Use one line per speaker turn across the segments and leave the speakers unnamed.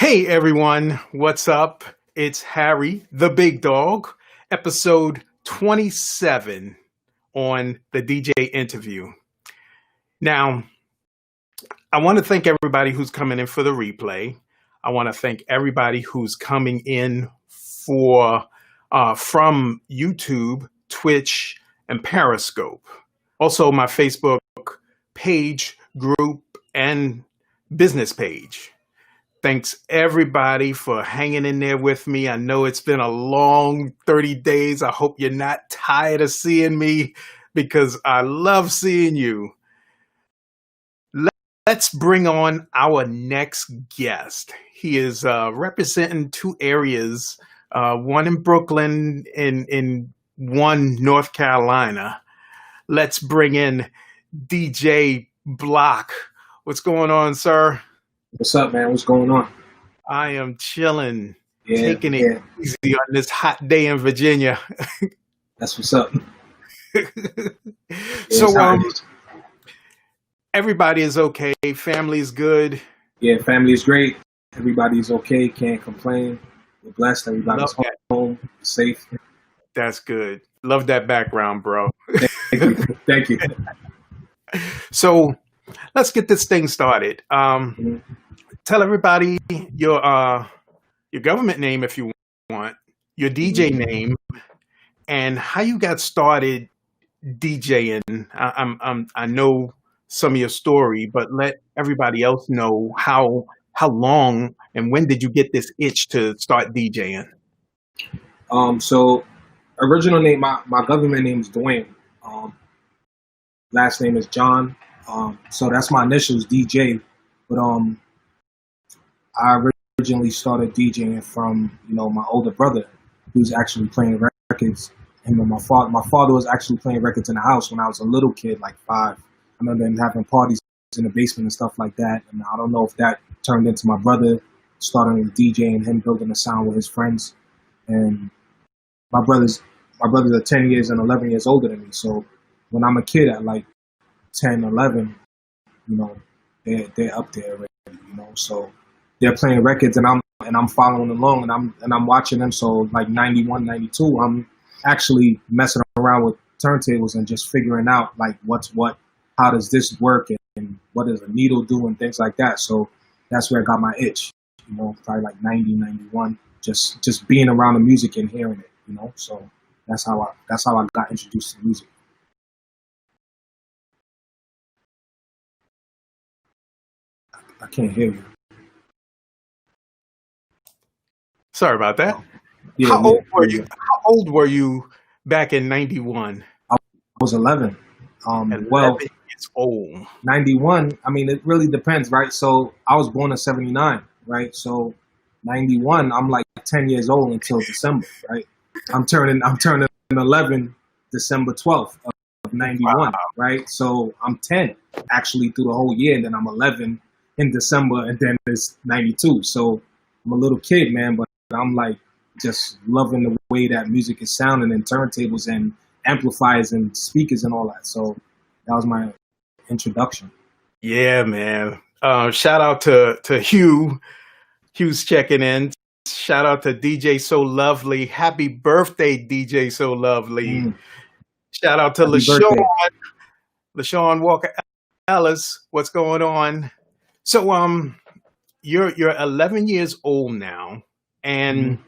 Hey everyone, what's up? It's Harry, the big dog, episode 27 on the DJ interview. Now, I want to thank everybody who's coming in for the replay. I want to thank everybody who's coming in for from YouTube, Twitch, and Periscope. Also, my Facebook page, group, and business page. Thanks everybody for hanging in there with me. I know it's been a long 30 days. I hope you're not tired of seeing me because I love seeing you. Let's bring on our next guest. He is representing two areas, one in Brooklyn and one North Carolina. Let's bring in DJ Bloc. What's going on, sir?
What's up, man? What's going on?
I am chilling, taking it easy on this hot day in Virginia.
That's what's up.
So, everybody is okay. Family's good.
Yeah, family is great. Everybody's okay. Can't complain. We're blessed. Everybody's home, safe.
That's good. Love that background, bro.
Thank you. Thank you.
So, let's get this thing started. Tell everybody your government name if you want, your DJ name, and how you got started DJing. I know some of your story, but let everybody else know how long and when did you get this itch to start DJing?
So original name, my government name is Dwayne. Last name is John. So that's my initials, DJ. But I originally started DJing from my older brother, who's actually playing records. And my father was actually playing records in the house when I was a little kid, like 5. I remember him having parties in the basement and stuff like that. And I don't know if that turned into my brother starting with DJing, him building a sound with his friends. And my brothers are 10 years and 11 years older than me. So when I'm a kid at like 10, 11, they're up there already, so they're playing records and I'm following along and I'm watching them. So like 91, 92, I'm actually messing around with turntables and just figuring out like what's what, how does this work and what does a needle do and things like that. So that's where I got my itch, probably like 90, 91, just being around the music and hearing it, so that's how I got introduced to music. I can't hear you.
Sorry about that.
Yeah,
How old were you back in 91?
I was 11.
11 years old.
91, I mean, it really depends, right? So I was born in 79, right? So 91, I'm like 10 years old until December, right? I'm turning 11 December 12th of 91, wow. Right? So I'm 10 actually through the whole year, and then I'm 11 in December, and then it's 92. So I'm a little kid, man, but I'm like just loving the way that music is sounding and turntables and amplifiers and speakers and all that. So that was my introduction.
Yeah, man. Shout out to Hugh. Hugh's checking in. Shout out to DJ So Lovely. Happy birthday, DJ So Lovely. Shout out to LaShawn Walker Ellis. What's going on? So you're 11 years old now, and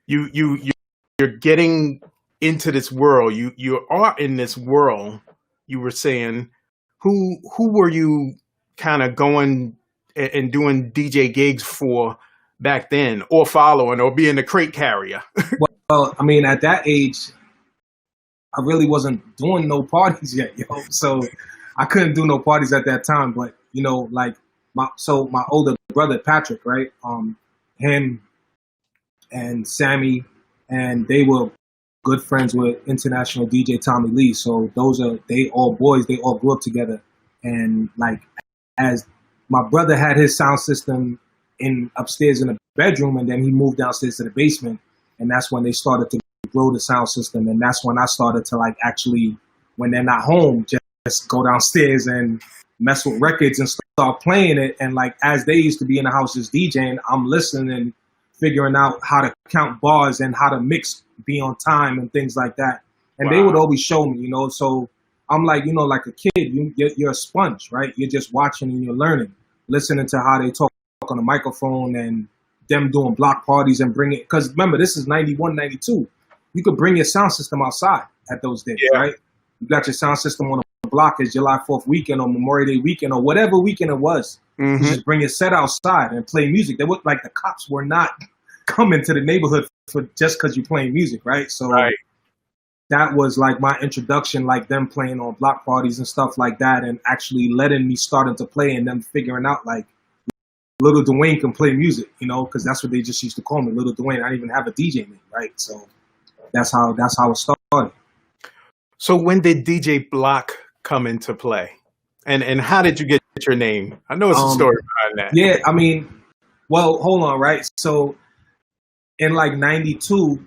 you're getting into this world. You are in this world. You were saying, who were you kind of going and doing DJ gigs for back then, or following, or being a crate carrier?
Well, I mean, at that age, I really wasn't doing no parties yet, so I couldn't do no parties at that time. But like. My older brother Patrick, right? Him and Sammy, and they were good friends with international DJ Tommy Lee. So they all boys. They all grew up together, and like as my brother had his sound system upstairs in the bedroom, and then he moved downstairs to the basement, and that's when they started to grow the sound system, and that's when I started to like actually, when they're not home, just just go downstairs and mess with records and start playing it. And like, as they used to be in the house just DJing, I'm listening and figuring out how to count bars and how to mix, be on time and things like that. And they would always show me, you know, so I'm like, you know, like a kid, you're a sponge, right? You're just watching and you're learning, listening to how they talk on the microphone and them doing block parties and bring it. Because remember, this is 91, 92. You could bring your sound system outside at those days, right? You got your sound system on the block as July 4th weekend or Memorial Day weekend or whatever weekend it was. You just bring your set outside and play music. They looked like the cops were not coming to the neighborhood for just because you're playing music, right? So that was like my introduction, like them playing on block parties and stuff like that, and actually letting me starting to play and them figuring out like Little Dwayne can play music, you know, because that's what they just used to call me, Little Dwayne. I didn't even have a DJ name, right? So that's how it started.
So when did DJ Bloc come into play? And how did you get your name? I know it's a story behind that.
Yeah, I mean, well, hold on, right? So in like 92,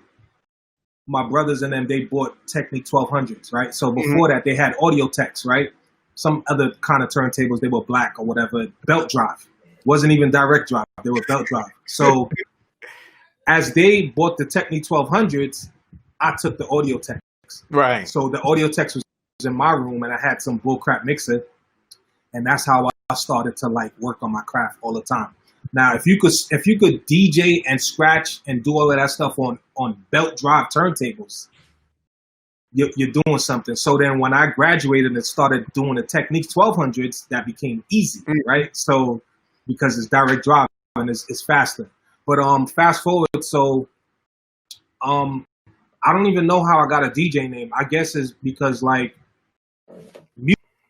my brothers and them, they bought Technic 1200s, right? So before that, they had audio techs, right? Some other kind of turntables, they were black or whatever, belt drive. Wasn't even direct drive, they were belt drive. So as they bought the Technic 1200s, I took the audio techs.
Right. So
the audio techs was in my room and I had some bullcrap mixer. And that's how I started to like work on my craft all the time. Now, if you could DJ and scratch and do all of that stuff on belt drive turntables, you're doing something. So then when I graduated and started doing the Technic 1200s, that became easy, right? So because it's direct drive and it's faster. But fast forward, so I don't even know how I got a DJ name. I guess it's because like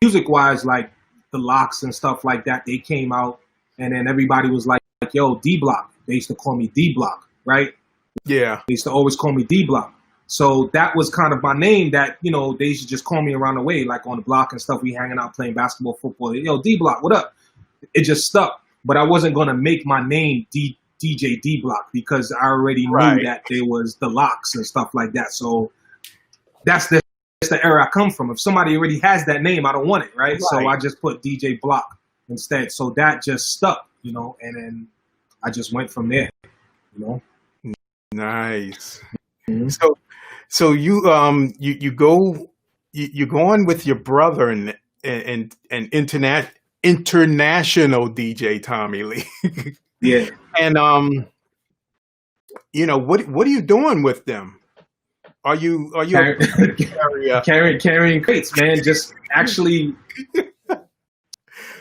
music wise, like the Locks and stuff like that, they came out and then everybody was like, yo, D Block. They used to call me D Block, right?
Yeah.
They used to always call me D Block. So that was kind of my name that, you know, they used to just call me around the way, like on the block and stuff. We hanging out playing basketball, football. Yo, D Block, what up? It just stuck. But I wasn't going to make my name DJ D Block because I already knew that there was the Locks and stuff like that. So that's the era I come from. If somebody already has that name, I don't want it, right? So I just put DJ Block instead. So that just stuck, you know, and then I just went from there, you know.
Nice. So you go on with your brother and international DJ Tommy Lee.
Yeah.
And you know, what are you doing with them? Are you
carrying crates, man? Just actually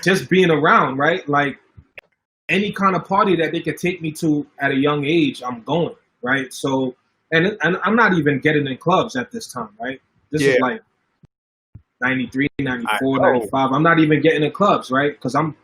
just being around, right? Like any kind of party that they could take me to at a young age, I'm going, right? So and I'm not even getting in clubs at this time, right? This is like 93, 94, 95. I'm not even getting in clubs, right? Because I'm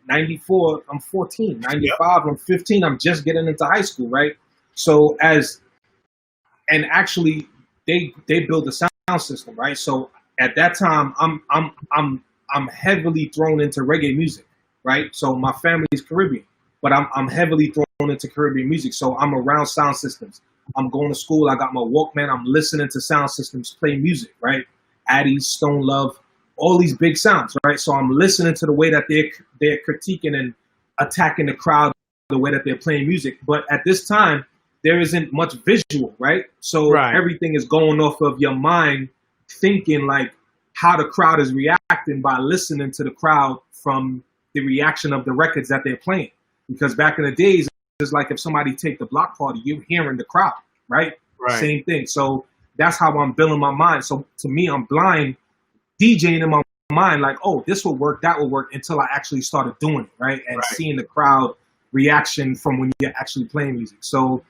94, I'm 14. 95, I'm 15. I'm just getting into high school, right? So actually they build a sound system, right? So at that time, I'm heavily thrown into reggae music, right? So my family is Caribbean, but I'm heavily thrown into Caribbean music. So I'm around sound systems. I'm going to school. I got my Walkman. I'm listening to sound systems play music, right? Addie's, Stone Love, all these big sounds, right? So I'm listening to the way that they're critiquing and attacking the crowd, the way that they're playing music. But at this time, there isn't much visual, right? So everything is going off of your mind, thinking like how the crowd is reacting by listening to the crowd from the reaction of the records that they're playing. Because back in the days, it's like if somebody take the block party, you're hearing the crowd, right? Same thing. So that's how I'm building my mind. So to me, I'm blind DJing in my mind, like, oh, this will work, that will work, until I actually started doing it, right? And seeing the crowd reaction from when you're actually playing music. So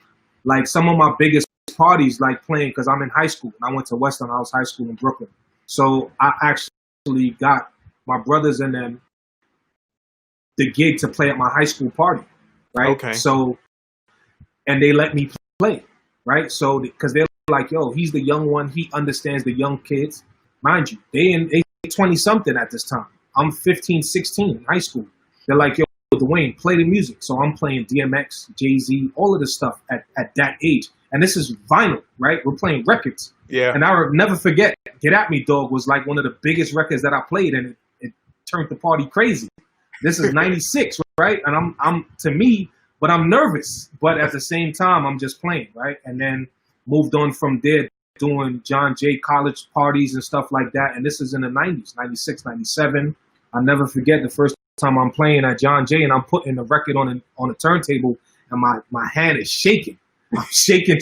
like some of my biggest parties, like playing, because I'm in high school. I went to Western House High School in Brooklyn. So I actually got my brothers and them the gig to play at my high school party, right? Okay. So, and they let me play, right? So, because they're like, yo, he's the young one. He understands the young kids. Mind you, they 20-something at this time. I'm 15, 16 in high school. They're like, yo, Dwayne, play the music. So I'm playing DMX, Jay-Z, all of this stuff at that age. and this is vinyl, right? We're playing records.
Yeah.
And I'll never forget, Get At Me Dog was like one of the biggest records that I played, and it turned the party crazy. This is 96, right? And but I'm nervous. But at the same time, I'm just playing, right? And then moved on from there, doing John Jay college parties and stuff like that. And this is in the 90s, 96, 97. I'll never forget the first time I'm playing at John Jay, and I'm putting the record on a turntable, and my hand is shaking. I'm shaking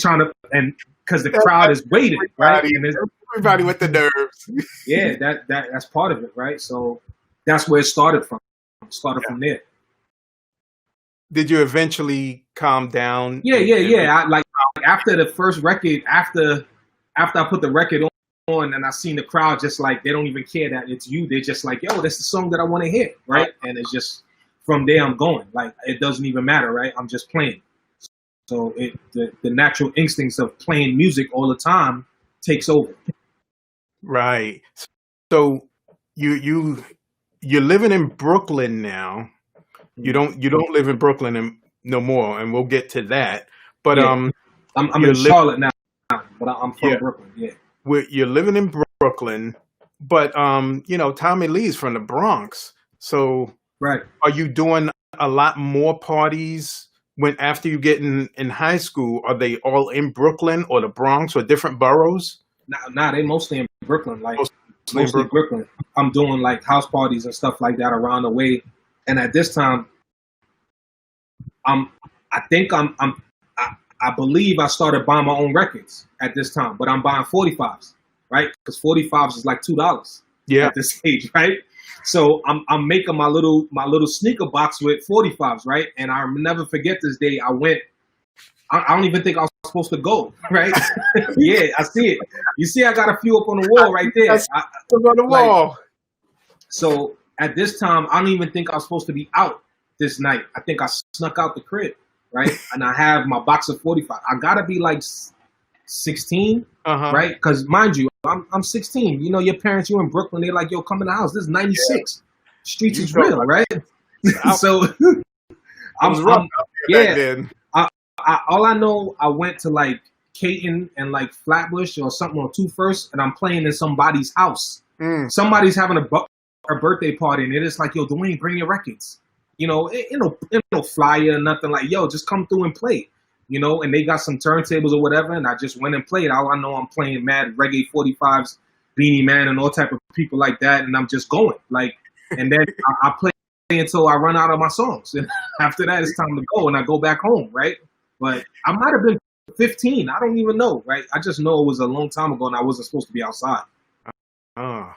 and because the crowd is waiting, right? And
everybody with the nerves.
Yeah, that's part of it, right? So that's where it started from. It started from there.
Did you eventually calm down?
Yeah. After the first record, after I put the record on and I seen the crowd just like, they don't even care that it's you. They're just like, yo, that's the song that I want to hear, right? And it's just, from there I'm going. Like, it doesn't even matter, right? I'm just playing. So the natural instincts of playing music all the time takes over. Right.
So you're living in Brooklyn now. You don't live in Brooklyn no more, and we'll get to that. But
yeah. I'm in Charlotte now, but I'm from Brooklyn. Yeah.
You're living in Brooklyn, but Tommy Lee's from the Bronx. So
right.
Are you doing a lot more parties after you get in high school? Are they all in Brooklyn or the Bronx or different boroughs?
Nah, they mostly in Brooklyn. Like mostly Brooklyn. I'm doing like house parties and stuff like that around the way. And at this time, I believe I started buying my own records at this time, but I'm buying 45s, right? Because 45s is like $2 at this age, right? So I'm making my little sneaker box with 45s, right? And I'll never forget this day. I don't even think I was supposed to go, right? Yeah, I see it. You see, I got a few up on the wall right there.
On the wall.
So at this time, I don't even think I was supposed to be out this night. I think I snuck out the crib, right? And I have my box of 45. I gotta be like 16, right? Because mind you, I'm 16. You know, your parents, you in Brooklyn, they're like, yo, come in the house. This is 96. Streets is real, right? So all I know, I went to like Caton and like Flatbush or something on 21st, and I'm playing in somebody's house. Somebody's having a birthday party, and it's like, yo, Dwayne, bring your records. You know, no flyer, nothing, like, yo, just come through and play. You know, and they got some turntables or whatever, and I just went and played. All I know, I'm playing mad reggae 45s, Beanie Man, and all type of people like that, and I'm just going. Like, and then I play until I run out of my songs. And after that, it's time to go, and I go back home, right? But I might have been 15. I don't even know, right? I just know it was a long time ago, and I wasn't supposed to be outside.
Oh,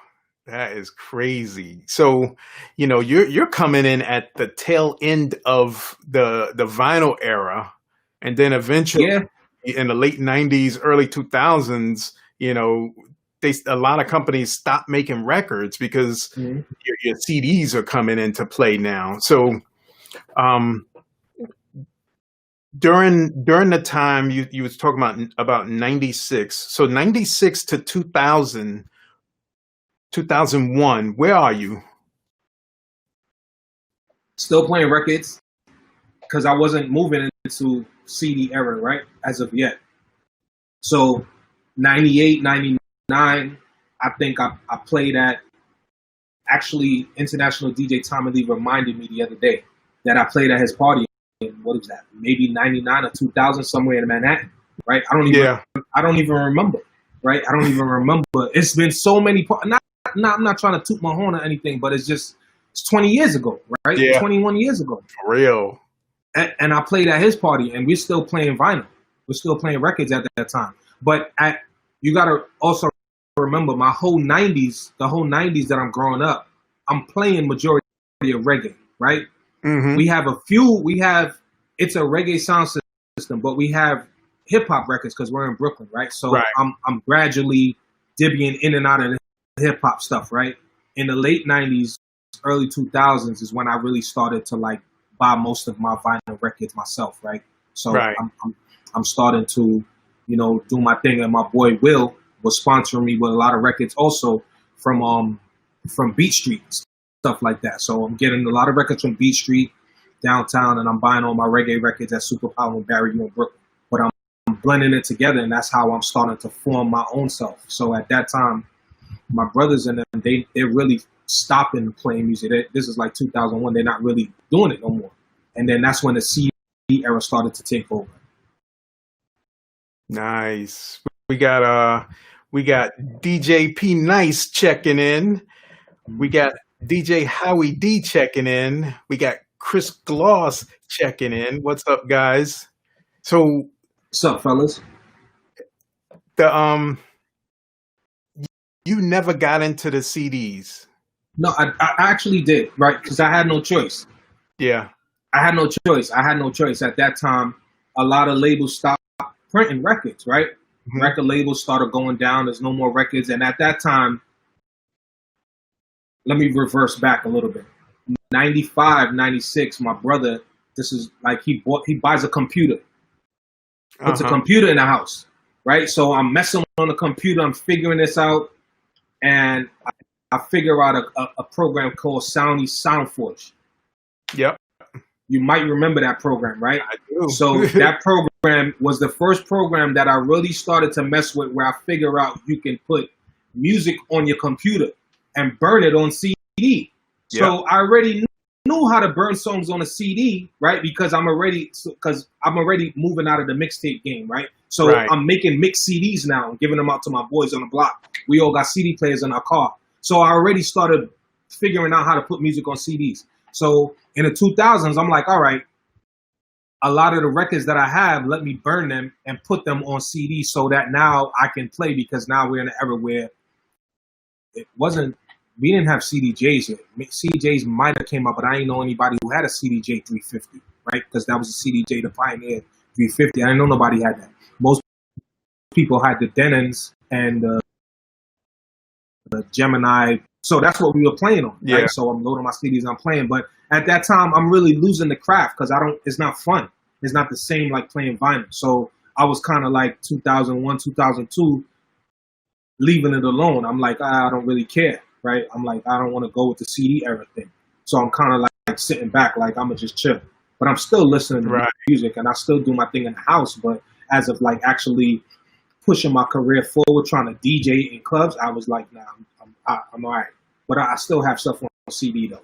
that is crazy. So, you know, you're coming in at the tail end of the vinyl era. And then eventually, in the late 90s, early 2000s, you know, a lot of companies stopped making records because your CDs are coming into play now. So during the time you was talking about 96, so 96 to 2000, 2001, where are you?
Still playing records because I wasn't moving into CD era, right, as of yet. So 98, 99, I think I played at, actually, International DJ Tommy Lee reminded me the other day that I played at his party in, what was that, maybe 99 or 2000, somewhere in Manhattan, right? I don't even remember, right? I don't even remember. It's been so many, I'm not trying to toot my horn or anything, but it's 20 years ago, right?
Yeah.
21 years ago.
For real.
And I played at his party, and we're still playing vinyl. We're still playing records at that time. But you got to also remember, the whole 90s that I'm growing up, I'm playing majority of reggae, right? Mm-hmm. It's a reggae sound system, but we have hip hop records because we're in Brooklyn, right? So I'm gradually divvying in and out of the hip hop stuff, right? In the late 90s, early 2000s is when I really started to like buy most of my vinyl records myself, right? So I'm starting to, you know, do my thing, and my boy Will was sponsoring me with a lot of records also from Beat Street, stuff like that. So I'm getting a lot of records from Beat Street downtown, and I'm buying all my reggae records at Super Power and Barry in Brooklyn. But I'm blending it together, and that's how I'm starting to form my own self. So at that time, my brothers and them, they're really stopping playing music. This is like 2001. They're not really doing it no more. And then that's when the CD era started to take over.
Nice. We got DJ P Nice checking in. We got DJ Howie D checking in. We got Chris Gloss checking in. What's up, guys? So
what's up, fellas?
You never got into the CDs.
No, I actually did, right? Because I had no choice.
Yeah.
I had no choice. At that time, a lot of labels stopped printing records, right? Mm-hmm. Record labels started going down. There's no more records. And at that time, let me reverse back a little bit. 95, 96, my brother, this is like he buys a computer. Puts a computer in the house, right? So I'm messing on the computer. I'm figuring this out. And I figure out a program called Soundforge.
Yep.
You might remember that program, right?
I do.
So that program was the first program that I really started to mess with, where I figure out you can put music on your computer and burn it on CD. Yep. So I already knew how to burn songs on a CD, right? Because I'm already moving out of the mixtape game, right? So I'm making mixed CDs now and giving them out to my boys on the block. We all got CD players in our car. So I already started figuring out how to put music on CDs. So in the 2000s, I'm like, all right, a lot of the records that I have, let me burn them and put them on CDs so that now I can play, because now we're in an era where we didn't have CDJs yet. CDJs might have came up, but I didn't know anybody who had a CDJ 350, right? Because that was a CDJ, the Pioneer 350. I didn't know nobody had that. Most people had the Denons and the Gemini. So that's what we were playing on, right? So I'm loading my CDs and I'm playing. But at that time, I'm really losing the craft because it's not fun. It's not the same like playing vinyl. So I was kind of like 2001, 2002, leaving it alone. I'm like, I don't really care, right? I'm like, I don't want to go with the CD era thing. So I'm kind of like sitting back, like I'm going to just chill. But I'm still listening to music and I still do my thing in the house. But as of like actually pushing my career forward, trying to DJ in clubs, I was like, nah, I'm all right. But I still have stuff on CD though.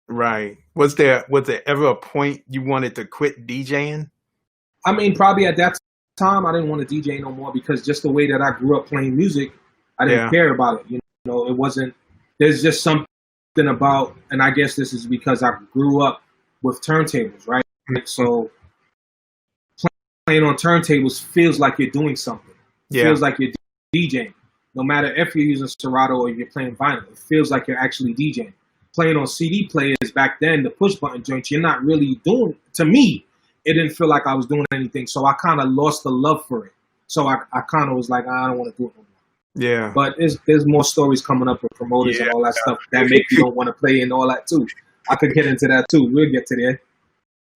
Right. Was there ever a point you wanted to quit DJing?
I mean, probably at that time I didn't want to DJ no more, because just the way that I grew up playing music, I didn't care about it. You know, it wasn't, there's just something about, and I guess this is because I grew up with turntables, right? So playing on turntables feels like you're doing something. It feels like you're DJing. No matter if you're using Serato or you're playing vinyl, it feels like you're actually DJing. Playing on CD players back then, the push button joints, you're not really doing, to me, it didn't feel like I was doing anything. So I kind of lost the love for it. So I kind of was like, I don't want to do it no more.
Yeah.
But there's more stories coming up with promoters and all that stuff that make you don't want to play and all that too. I could get into that too. We'll get to there.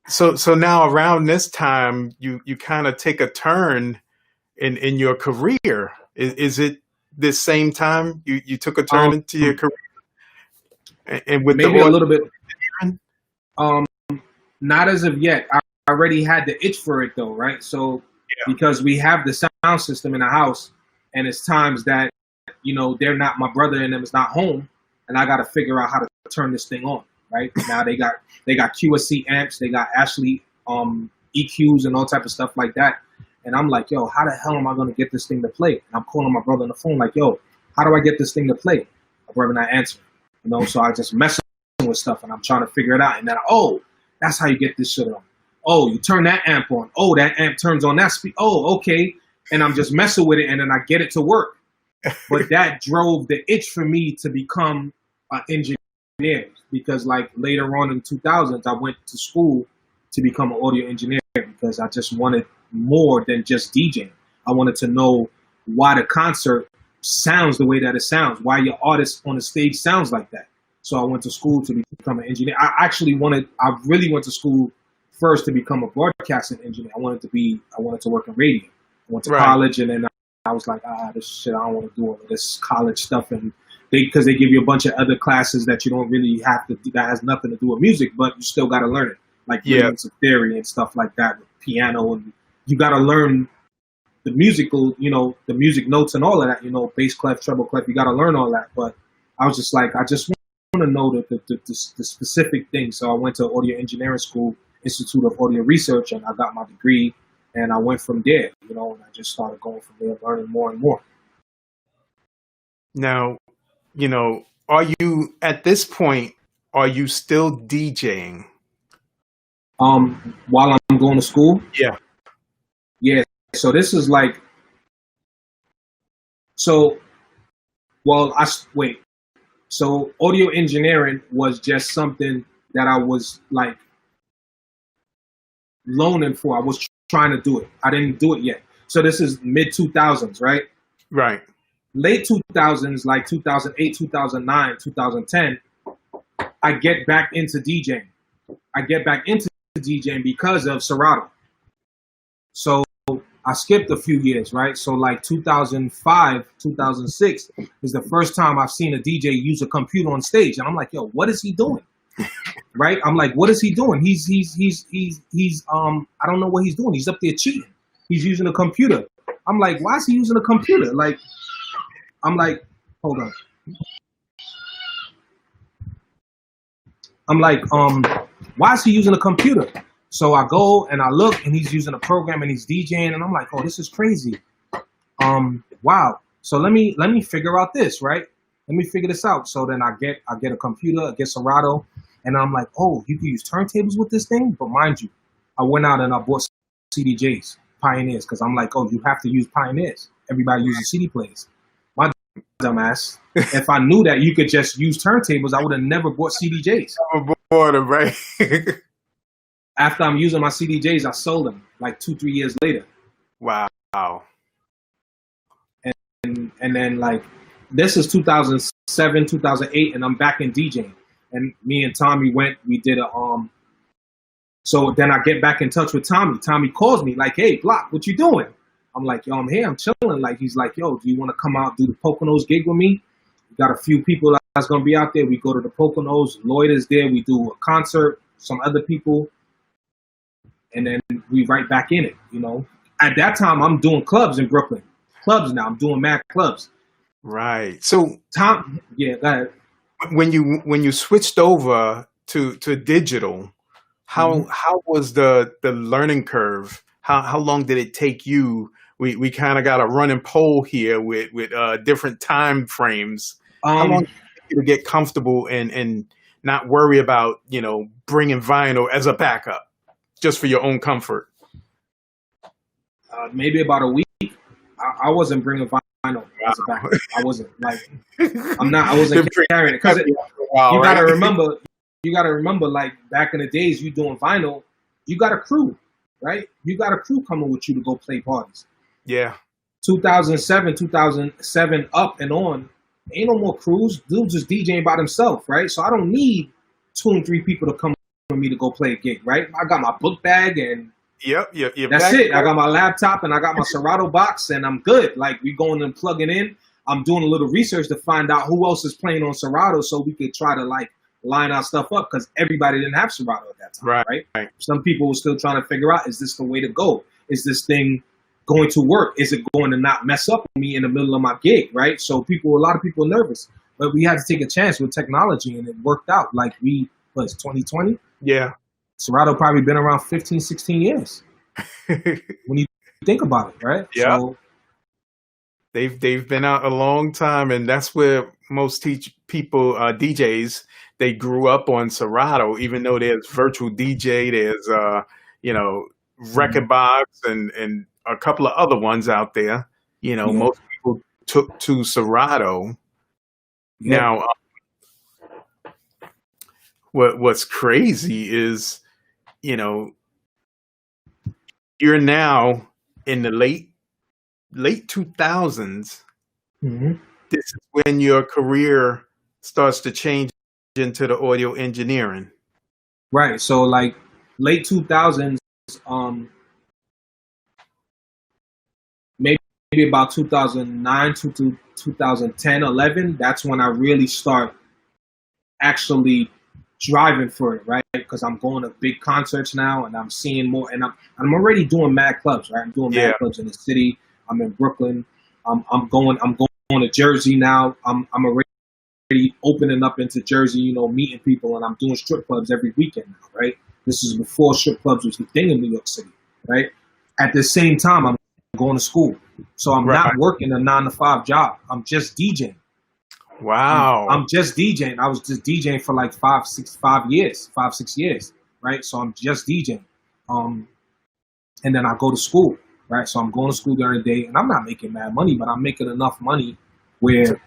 So now around this time, you kind of take a turn in your career. Is it this same time you took a turn into your career? And with
maybe a little bit. Not as of yet. I already had the itch for it though, right? So because we have the sound system in the house, and it's times that, you know, my brother and them is not home, and I got to figure out how to turn this thing on, right? Now they got QSC amps, they got Ashley EQs and all type of stuff like that. And I'm like, yo, how the hell am I going to get this thing to play? And I'm calling my brother on the phone like, yo, how do I get this thing to play? My brother not answering, you know, so I just mess with stuff and I'm trying to figure it out. And then, that's how you get this shit on. Oh, you turn that amp on. Oh, that amp turns on that speed. Oh, okay. And I'm just messing with it and then I get it to work. But that drove the itch for me to become an engineer, because like later on in the 2000s, I went to school to become an audio engineer because I just wanted more than just DJing. I wanted to know why the concert sounds the way that it sounds, why your artist on the stage sounds like that. So I went to school to become an engineer. I really went to school first to become a broadcasting engineer. I wanted to work in radio. I went to college, and then I was like, this shit, I don't want to do all of this college stuff. And because they give you a bunch of other classes that you don't really have to, that has nothing to do with music, but you still got to learn it. Like rhythms of theory and stuff like that, with piano. And you got to learn the musical, the music notes and all of that, bass clef, treble clef, you got to learn all that. But I was just like, I just want to know the specific things. So I went to audio engineering school, Institute of Audio Research, and I got my degree, and I went from there, and I just started going from there, learning more and more.
Now, are you at this point, are you still DJing?
While I'm going to school?
Yeah.
Yeah. So this is like, so audio engineering was just something that I was like loaning for. I was trying to do it. I didn't do it yet. So this is mid 2000s, right?
Right.
Late 2000s, like 2008, 2009, 2010, I get back into DJing. I get back into DJing because of Serato. So I skipped a few years, right? So like 2005, 2006 is the first time I've seen a DJ use a computer on stage. And I'm like, yo, what is he doing? Right? I'm like, what is he doing? He's I don't know what he's doing. He's up there cheating. He's using a computer. I'm like, why is he using a computer? Like, I'm like, hold on. I'm like, why is he using a computer? So I go and I look, and he's using a program, and he's DJing, and I'm like, oh, this is crazy. Wow. So let me figure out this, right? Let me figure this out. So then I get a computer, I get Serato, and I'm like, oh, you can use turntables with this thing? But mind you, I went out and I bought CDJs, Pioneers, because I'm like, oh, you have to use Pioneers. Everybody uses CD players. My dumbass. If I knew that you could just use turntables, I would have never bought CDJs.
Never bought them, right?
After I'm using my CDJs, I sold them like 2-3 years later.
Wow.
And then like this is 2007, 2008, and I'm back in DJing. And me and Tommy we did a So then I get back in touch with Tommy. Tommy calls me like, hey, Bloc, what you doing? I'm like, yo, I'm here, I'm chilling. Like, he's like, yo, do you want to come out do the Poconos gig with me? We got a few people that's gonna be out there. We go to the Poconos. Lloyd is there. We do a concert. Some other people. And then we right back in it, At that time, I'm doing clubs in Brooklyn. Clubs now. I'm doing mad clubs.
Right. So,
Tom, yeah, go ahead.
When you switched over to digital, how was the learning curve? How long did it take you? We kind of got a running poll here with different time frames. How long did it take you to get comfortable and not worry about bringing vinyl as a backup? Just for your own comfort?
Maybe about a week. I wasn't bringing vinyl as a backup. I wasn't like, I wasn't carrying it because you gotta remember, like back in the days, you doing vinyl, you got a crew, right? You got a crew coming with you to go play parties.
Yeah.
2007 up and on, ain't no more crews. Dude's just DJing by himself, right? So I don't need 2 and 3 people to come for me to go play a gig, right? I got my book bag and that's it. I got my laptop and I got my Serato box and I'm good. Like, we going and plugging in. I'm doing a little research to find out who else is playing on Serato so we could try to like line our stuff up because everybody didn't have Serato at that time, right? Some people were still trying to figure out, is this the way to go? Is this thing going to work? Is it going to not mess up with me in the middle of my gig, right? So a lot of people are nervous, but we had to take a chance with technology and it worked out. Like it's 2020?
Yeah.
Serato probably been around 15, 16 years. When you think about it, right?
Yeah.
So,
they've been out a long time, and that's where most people, DJs, they grew up on Serato, even though there's virtual DJ, there's Record Box and a couple of other ones out there. Most people took to Serato. Yeah. Now, what's crazy is, you're now in the late 2000s.
Mm-hmm.
This is when your career starts to change into the audio engineering.
Right. So like late 2000s, maybe about 2009 to 2010, 11, that's when I really start actually driving for it, right? Because I'm going to big concerts now and I'm seeing more, and I'm already doing mad clubs, right? I'm doing mad clubs in the city. I'm in Brooklyn. I'm going to Jersey now. I'm already opening up into Jersey, meeting people, and I'm doing strip clubs every weekend now, right? This is before strip clubs was the thing in New York City, right? At the same time, I'm going to school. So I'm
Right.
not working a 9 to 5 job. I'm just DJing.
Wow.
I'm just DJing. I was just DJing for like 5, 6 years, right? So I'm just DJing. And then I go to school, right? So I'm going to school during the day, and I'm not making mad money, but I'm making enough money where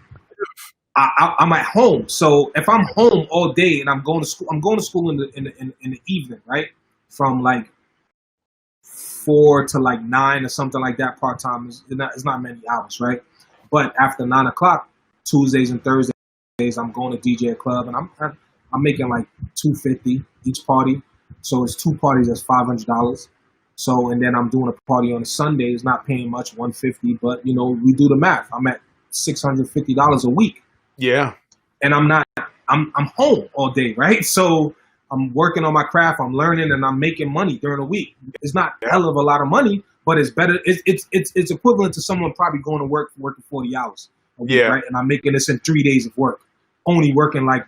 I'm at home. So if I'm home all day and I'm going to school in the evening, right? From like 4 to like 9 or something like that, part time. It's not many hours, right? But after 9 o'clock, Tuesdays and Thursdays, I'm going to DJ a club, and I'm making like $250 each party. So it's 2 parties, that's $500. So, and then I'm doing a party on a Sunday. It's not paying much, $150, but we do the math. I'm at $650 a week.
Yeah.
And I'm home all day, right? So I'm working on my craft, I'm learning, and I'm making money during the week. It's not a hell of a lot of money, but it's better. It's equivalent to someone probably going to work, working 40 hours a week, right? And I'm making this in 3 days of work, only working like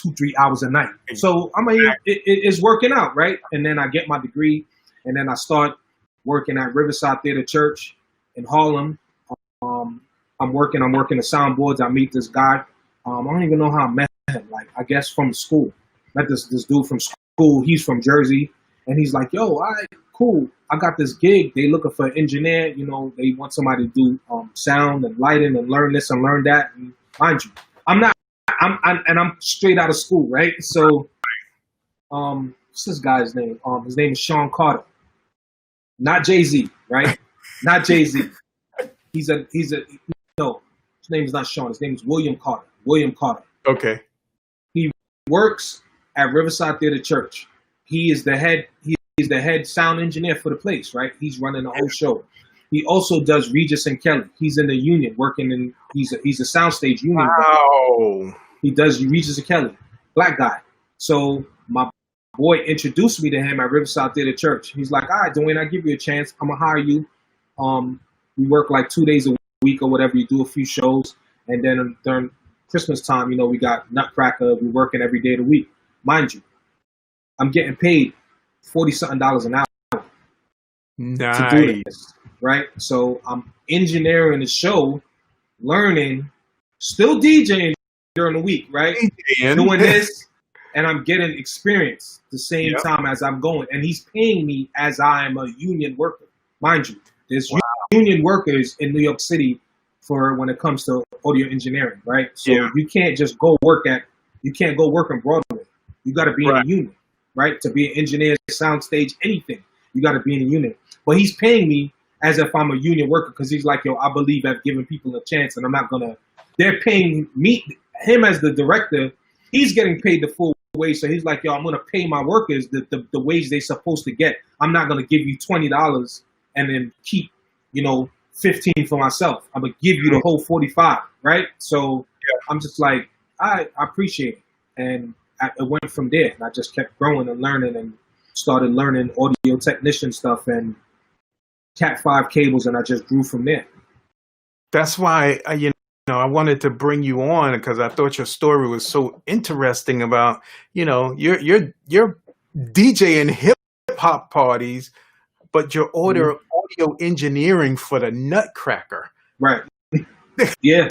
2-3 hours a night. So I mean, it's working out, right? And then I get my degree, and then I start working at Riverside Theater Church in Harlem. I'm working the soundboards. I meet this guy. I don't even know how I met him. Like, I guess from school. Met this dude from school. He's from Jersey, and he's like, "Yo, all right, cool. I got this gig. They looking for an engineer. They want somebody to do sound and lighting and learn this and learn that." And mind you, I'm straight out of school, right? So, what's this guy's name? His name is Sean Carter, not Jay-Z, right? Not Jay-Z. No, his name is not Sean. His name is William Carter. William Carter.
Okay.
He works at Riverside Theater Church. He is the head sound engineer for the place, right? He's running the whole show. He also does Regis and Kelly. He's in the union working he's a soundstage union.
Wow.
He does Regis and Kelly, black guy. So my boy introduced me to him at Riverside Theater Church. He's like, "All right, Dwayne, I'll give you a chance. I'm gonna hire you. We work like 2 days a week or whatever. You do a few shows, and then during Christmas time, we got Nutcracker. We're working every day of the week. Mind you, I'm getting paid $40-something an hour
Nice.
to do this, right? So I'm engineering the show, learning, still DJing during the week, right? Doing this, and I'm getting experience the same time as I'm going. And he's paying me as I am a union worker. Mind you, there's union workers in New York City for when it comes to audio engineering, right? So you can't just go work on Broadway. You got to be in a union, right? To be an engineer, soundstage, anything, you got to be in a union. But he's paying me as if I'm a union worker because he's like, "Yo, I believe I've given people a chance, and I'm not gonna." They're paying him as the director. He's getting paid the full wage, so he's like, "Yo, I'm gonna pay my workers the wage they're supposed to get. I'm not gonna give you $20 and then keep, 15 for myself. I'm gonna give you the whole 45, right?" So I'm just like, I appreciate it, and it went from there. And I just kept growing and learning, and started learning audio technician stuff and Cat 5 cables, and I just grew from there.
That's why I wanted to bring you on, because I thought your story was so interesting about you're DJing hip hop parties, but you're audio engineering for the Nutcracker.
Right. Yeah.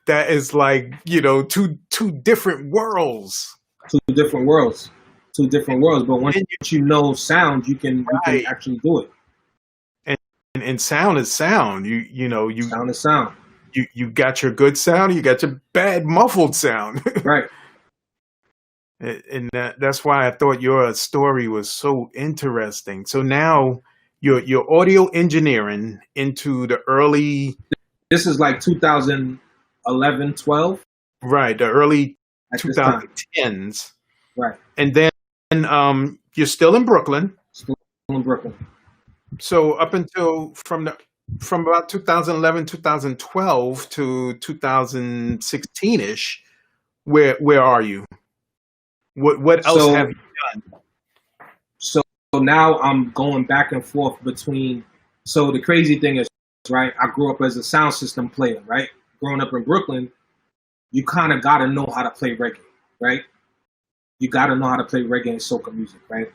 That is like two different worlds.
Two different worlds. But once you know sound, you can actually do it.
And sound is sound.
Sound is sound.
You got your good sound, you got your bad muffled sound.
Right.
And that's why I thought your story was so interesting. So now you're audio engineering into the early.
This is like 2011, 12.
Right, the early 2010s.
Right.
And then you're still in Brooklyn.
Still in Brooklyn.
So up until from about 2011, 2012 to 2016-ish, where are you? What else have you done?
So now I'm going back and forth between So the crazy thing is, right, I grew up as a sound system player, right? Growing up in Brooklyn, you kind of got to know how to play reggae, right? You got to know how to play reggae and soca music, right?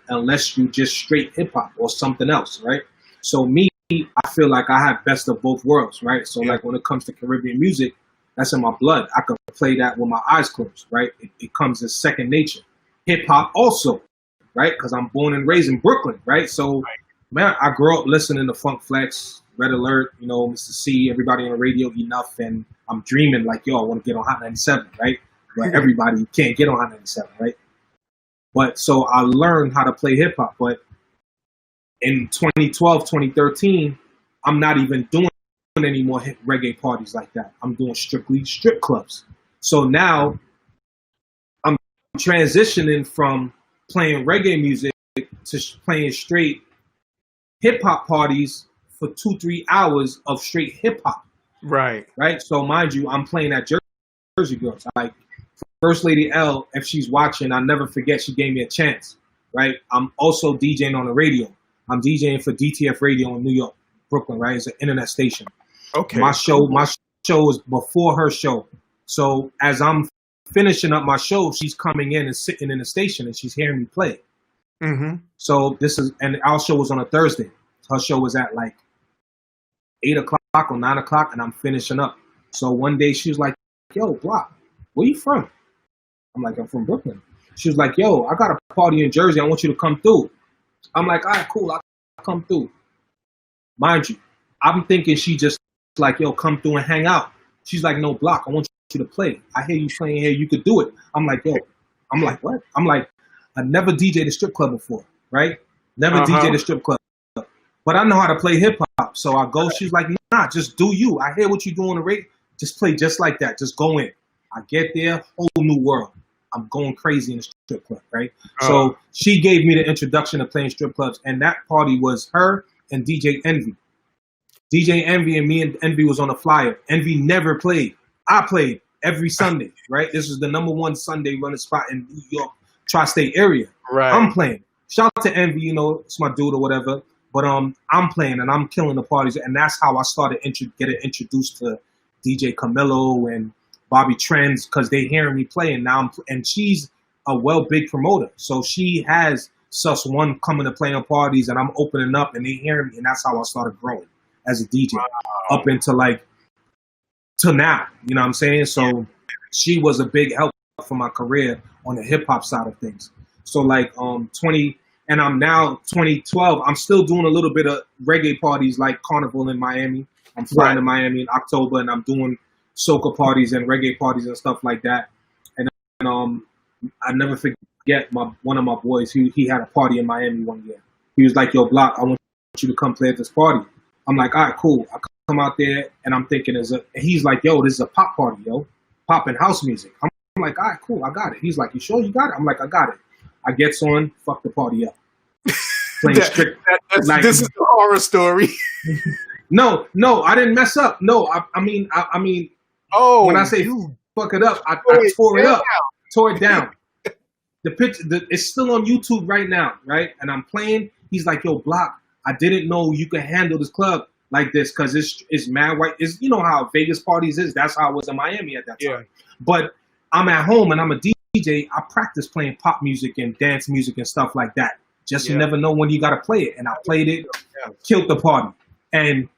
Unless you just straight hip hop or something else, right? So me, I feel like I have best of both worlds, right? So like when it comes to Caribbean music, that's in my blood. I can play that with my eyes closed, right? It comes as second nature. Hip hop also, right? Because I'm born and raised in Brooklyn, right? So, man, I grew up listening to Funk Flex, Red Alert, you know, Mr. C, everybody on the radio, Enough, and I'm dreaming like, yo, I want to get on Hot 97, right? But everybody can't get on Hot 97, right? But so I learned how to play hip hop. But in 2012, 2013, I'm not even doing any more reggae parties like that. I'm doing strictly strip clubs. So now I'm transitioning from playing reggae music to playing straight hip hop parties for 2-3 hours of straight hip hop.
Right.
Right. So mind you, I'm playing at Jersey Girls. Like First Lady L, if she's watching, I'll never forget she gave me a chance. Right. I'm also DJing on the radio. I'm DJing for DTF Radio in New York, Brooklyn. Right. It's an internet station.
Okay.
My show is before her show. So as I'm finishing up my show, she's coming in and sitting in the station and she's hearing me play.
Mm-hmm.
So and our show was on a Thursday. Her show was at like 8 o'clock or 9 o'clock, and I'm finishing up. So one day she was like, yo, Bloc, where you from? I'm like, I'm from Brooklyn. She was like, yo, I got a party in Jersey. I want you to come through. I'm like, all right, cool. I'll come through. Mind you, I'm thinking she just like, yo, come through and hang out. She's like, no, Bloc, I want you to play. I hear you playing here. You could do it. I'm like, yo. I'm like, what? I'm like, I never DJed a strip club before, right? Never DJed a strip club. But I know how to play hip hop. So I go, she's like, nah, just do you. I hear what you do on the radio. Just play just like that. Just go in. I get there, whole new world. I'm going crazy in the strip club, right? So she gave me the introduction to playing strip clubs. And that party was her and DJ Envy. DJ Envy and me and Envy was on the flyer. Envy never played. I played every Sunday, right? This was the #1 Sunday running spot in New York, tri-state area.
Right.
I'm playing. Shout out to Envy, you know, it's my dude or whatever. But I'm playing and I'm killing the parties. And that's how I started getting introduced to DJ Camilo and Bobby Trends, because they hearing me play. And now and she's a big promoter. So she has Sus One coming to play on parties and I'm opening up and they hearing me. And that's how I started growing as a DJ up until to now. You know what I'm saying? So she was a big help for my career on the hip hop side of things. So and I'm now 2012. I'm still doing a little bit of reggae parties like Carnival in Miami. I'm flying to Miami in October, and I'm doing soca parties and reggae parties and stuff like that. And I never forget one of my boys. He had a party in Miami one year. He was like, "Yo, Bloc, I want you to come play at this party." I'm like, "All right, cool." I come out there, and I'm thinking, he's like, "Yo, this is a pop party, yo, pop and house music." I'm like, "All right, cool, I got it." He's like, "You sure you got it?" I'm like, "I got it." I gets on, fuck the party up.
This is a horror story.
No, I didn't mess up. No, I mean,
oh,
when I say fuck it up, I tore it up, tore it down. The picture, it's still on YouTube right now, right? And I'm playing. He's like, "Yo, Bloc, I didn't know you could handle this club like this because it's mad white. It's, you know how Vegas parties is. That's how I was in Miami at that time. Yeah. But I'm at home and I'm a DJ. I practice playing pop music and dance music and stuff like that. Just you never know when you got to play it. And I played it, killed the party. And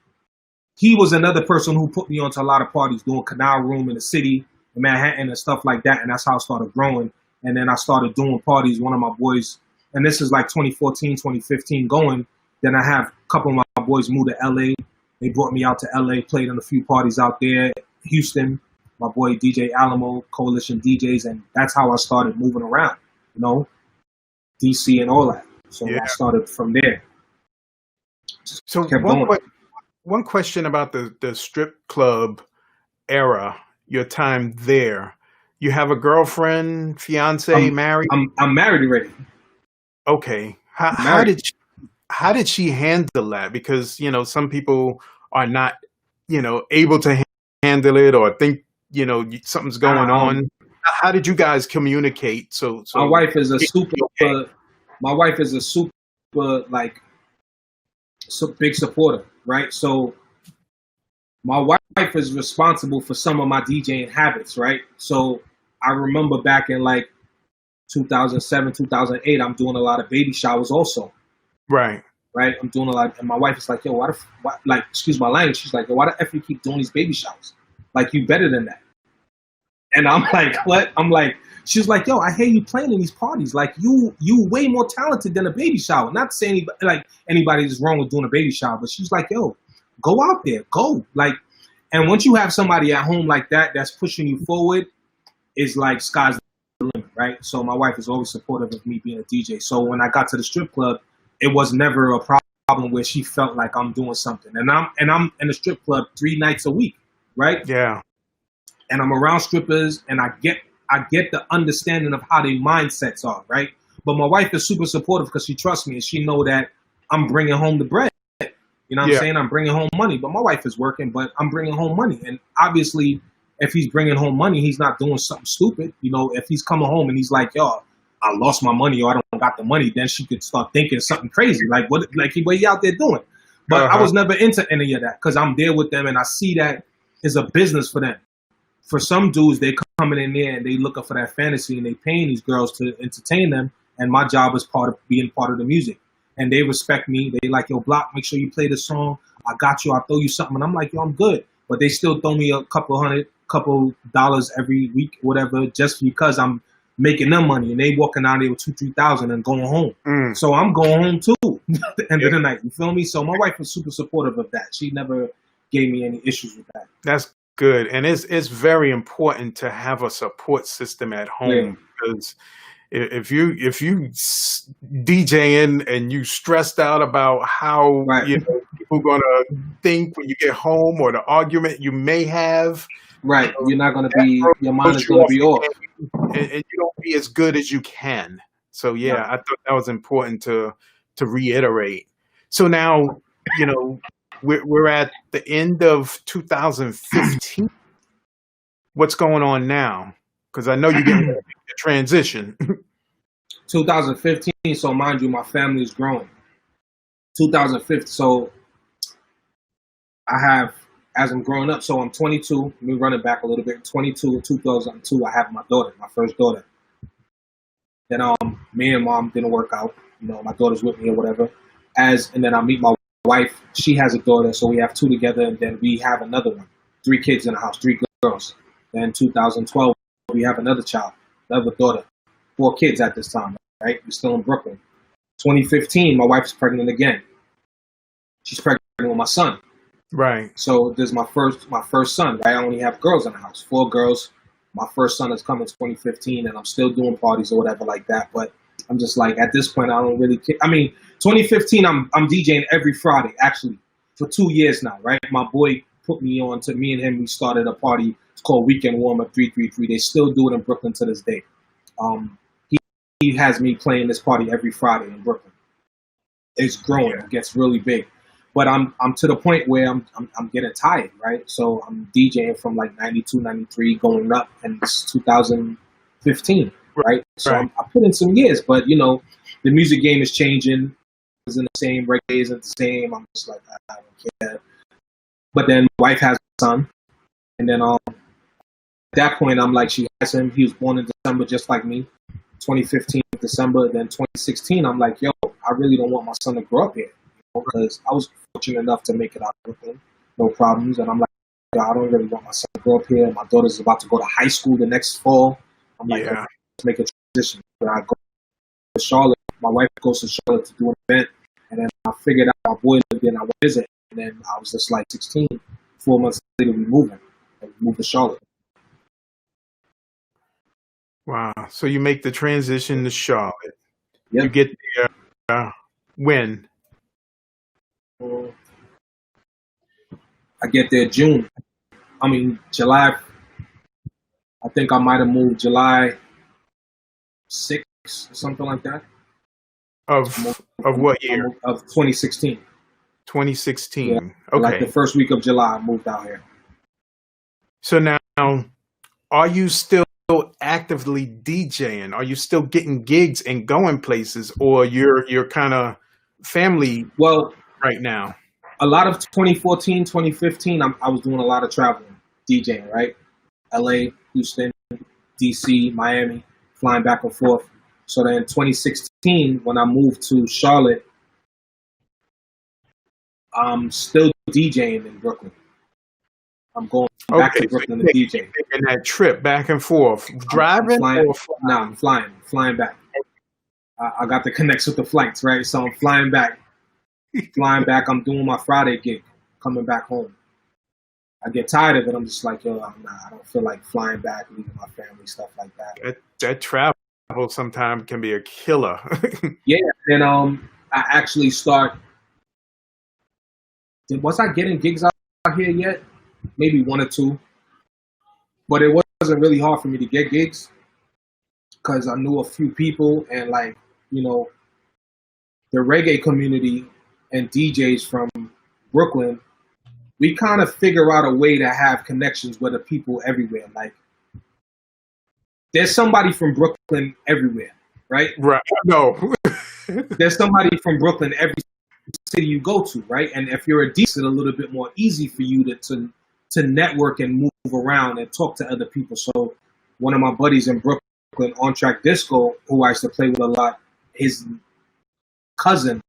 he was another person who put me onto a lot of parties, doing Canal Room in the city, in Manhattan and stuff like that. And that's how I started growing. And then I started doing parties. One of my boys, and this is like 2014, 2015 going. Then I have a couple of my boys moved to LA. They brought me out to LA, played in a few parties out there. Houston, my boy DJ Alamo, Coalition DJs. And that's how I started moving around, you know, DC and all that. So I started from there.
So one question about the strip club era, your time there. You have a girlfriend, fiance, married?
I'm married already.
Okay. How did she handle that? Because, you know, some people are not, you know, able to handle it or think, you know, something's going on. How did you guys communicate? So
my wife is a super like, So big supporter, right? So my wife is responsible for some of my DJing habits, right? So I remember back in like 2007, 2008, I'm doing a lot of baby showers also,
Right.
right? I'm doing a lot, and my wife is like, yo, like, excuse my language, she's like, yo, why the F you keep doing these baby showers? Like, you better than that. And I'm like, what? I'm like, she's like, yo, I hear you playing in these parties. Like, you way more talented than a baby shower. Not to say anybody is wrong with doing a baby shower, but she's like, yo, go out there, go. Like, and once you have somebody at home like that that's pushing you forward, it's like sky's the limit, right? So my wife is always supportive of me being a DJ. So when I got to the strip club, it was never a problem where she felt like I'm doing something. And I'm in the strip club 3 nights a week, right?
Yeah.
And I'm around strippers, and I get the understanding of how their mindsets are, right? But my wife is super supportive because she trusts me and she know that I'm bringing home the bread. You know what I'm saying? I'm bringing home money, but my wife is working, but I'm bringing home money. And obviously, if he's bringing home money, he's not doing something stupid. You know, if he's coming home and he's like, yo, I lost my money or I don't got the money, then she could start thinking something crazy. Like, what he out there doing? But I was never into any of that because I'm there with them and I see that it's a business for them. For some dudes, they coming in there and they looking for that fantasy and they paying these girls to entertain them. And my job is being part of the music. And they respect me. They like, yo, Bloc, make sure you play the song. I got you. I'll throw you something. And I'm like, yo, I'm good. But they still throw me a couple dollars every week, whatever, just because I'm making them money. And they walking out there with $2,000-3,000 and going home. So I'm going home too at the end of the night. You feel me? So my wife was super supportive of that. She never gave me any issues with that.
That's good. And it's very important to have a support system at home because if you DJing and you stressed out about how people gonna think when you get home or the argument you may have,
you're not gonna be, your mind is gonna be off,
and you don't be as good as you can. So I thought that was important to reiterate. So now we're at the end of 2015. What's going on now? Because I know you're getting a transition.
2015, so mind you, my family is growing. 2015, so I have, as I'm growing up, so I'm 22, let me run it back a little bit. 22 in 2002, I have my daughter, my first daughter. Then me and mom didn't work out. You know, my daughter's with me or whatever. And then I meet my wife. She has a daughter, so we have 2 together, and then we have another one. 3 kids in the house, 3 girls. Then 2012, we have another child, another daughter. 4 kids at this time, right? We're still in Brooklyn. 2015, my wife is pregnant again. She's pregnant with my son.
Right.
So this is my first son, right? I only have girls in the house, 4 girls. My first son is coming 2015, and I'm still doing parties or whatever like that. But I'm just like, at this point, I don't really care. I mean, 2015, I'm DJing every Friday, actually, for 2 years now, right? My boy put me on to, me and him, we started a party. It's called Weekend Warm Up 333. They still do it in Brooklyn to this day. He has me playing this party every Friday in Brooklyn. It's growing. It gets really big. But I'm to the point where I'm getting tired, right? So I'm DJing from like 92, 93 going up, and it's 2015, right? So I put in some years, but the music game is changing. It's in the same, reggae isn't the same. I'm just like, I don't care. But then my wife has a son, and then at that point I'm like, she has him. He was born in December just like me. 2015 December, then 2016 I'm like, yo, I really don't want my son to grow up here, because I was fortunate enough to make it out with him, no problems. And I'm like, yo, I don't really want my son to grow up here. My daughter's about to go to high school the next fall. I'm like, let's make a transition. Where I go to Charlotte, my wife goes to Charlotte to do an event, and then I figured out my boy lived there, and I went to visit, and then I was just like 16. 4 months later, we moved to Charlotte.
Wow. So you make the transition to Charlotte.
Yep.
You get there when?
I get there July. I think I might have moved July 6th, something like that.
Of what year?
Of 2016.
2016.
Yeah.
Okay.
Like the first week of July, I moved out here.
So now, are you still actively DJing? Are you still getting gigs and going places, or you're kind of family?
Well,
right now?
A lot of 2014, 2015, I was doing a lot of traveling, DJing, right? LA, Houston, DC, Miami, flying back and forth. So then 2016, when I moved to Charlotte, I'm still DJing in Brooklyn. I'm going back
Okay,
to
so
Brooklyn to
you're
DJ.
taking that trip back and forth,
I'm
driving
flying.
or
No,
flying?
I'm flying back. I got the connects with the flights, right? So I'm flying back. I'm doing my Friday gig, coming back home. I get tired of it. I'm just like, yo, I don't feel like flying back, leaving my family, stuff like that.
That travel sometimes can be a killer.
Yeah, and I actually start. Was I getting gigs out here yet? Maybe one or two, but it wasn't really hard for me to get gigs because I knew a few people and like the reggae community and DJs from Brooklyn. We kind of figure out a way to have connections with the people everywhere. Like there's somebody from Brooklyn everywhere, right?
Right. No.
There's somebody from Brooklyn every city you go to, right? And if you're a DC, it's a little bit more easy for you to network and move around and talk to other people. So one of my buddies in Brooklyn, On Track Disco, who I used to play with a lot, his cousin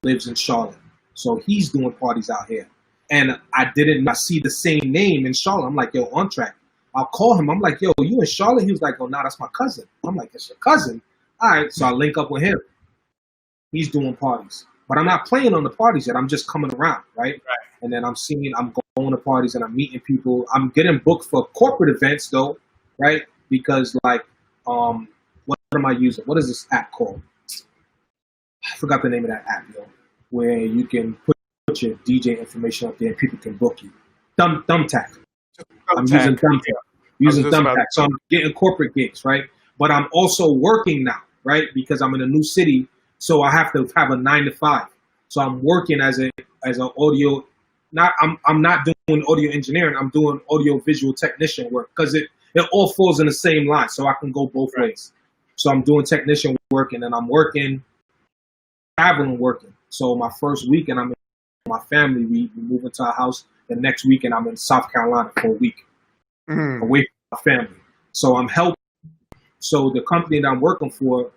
lives in Charlotte. So he's doing parties out here. And I see the same name in Charlotte. I'm like, yo, On Track. I'll call him. I'm like, yo, you in Charlotte? He was like, oh, nah, that's my cousin. I'm like, that's your cousin? All right. So I link up with him. He's doing parties. But I'm not playing on the parties yet. I'm just coming around, right? And then I'm going to parties and I'm meeting people. I'm getting booked for corporate events though, right? Because like, what am I using? What is this app called? I forgot the name of that app, yo, where you can put your DJ information up there and people can book you. Thumbtack. I'm using Thumbtack. So I'm getting corporate gigs, right? But I'm also working now, right? Because I'm in a new city. So I have to have a 9 to 5. So I'm working as an audio. I'm not doing audio engineering. I'm doing audio visual technician work because it all falls in the same line. So I can go both ways. So I'm doing technician work and then I'm working, traveling, working. So my first weekend I'm in my family. We move into our house. The next weekend I'm in South Carolina for a week, away from my family. So I'm helping. So the company that I'm working for,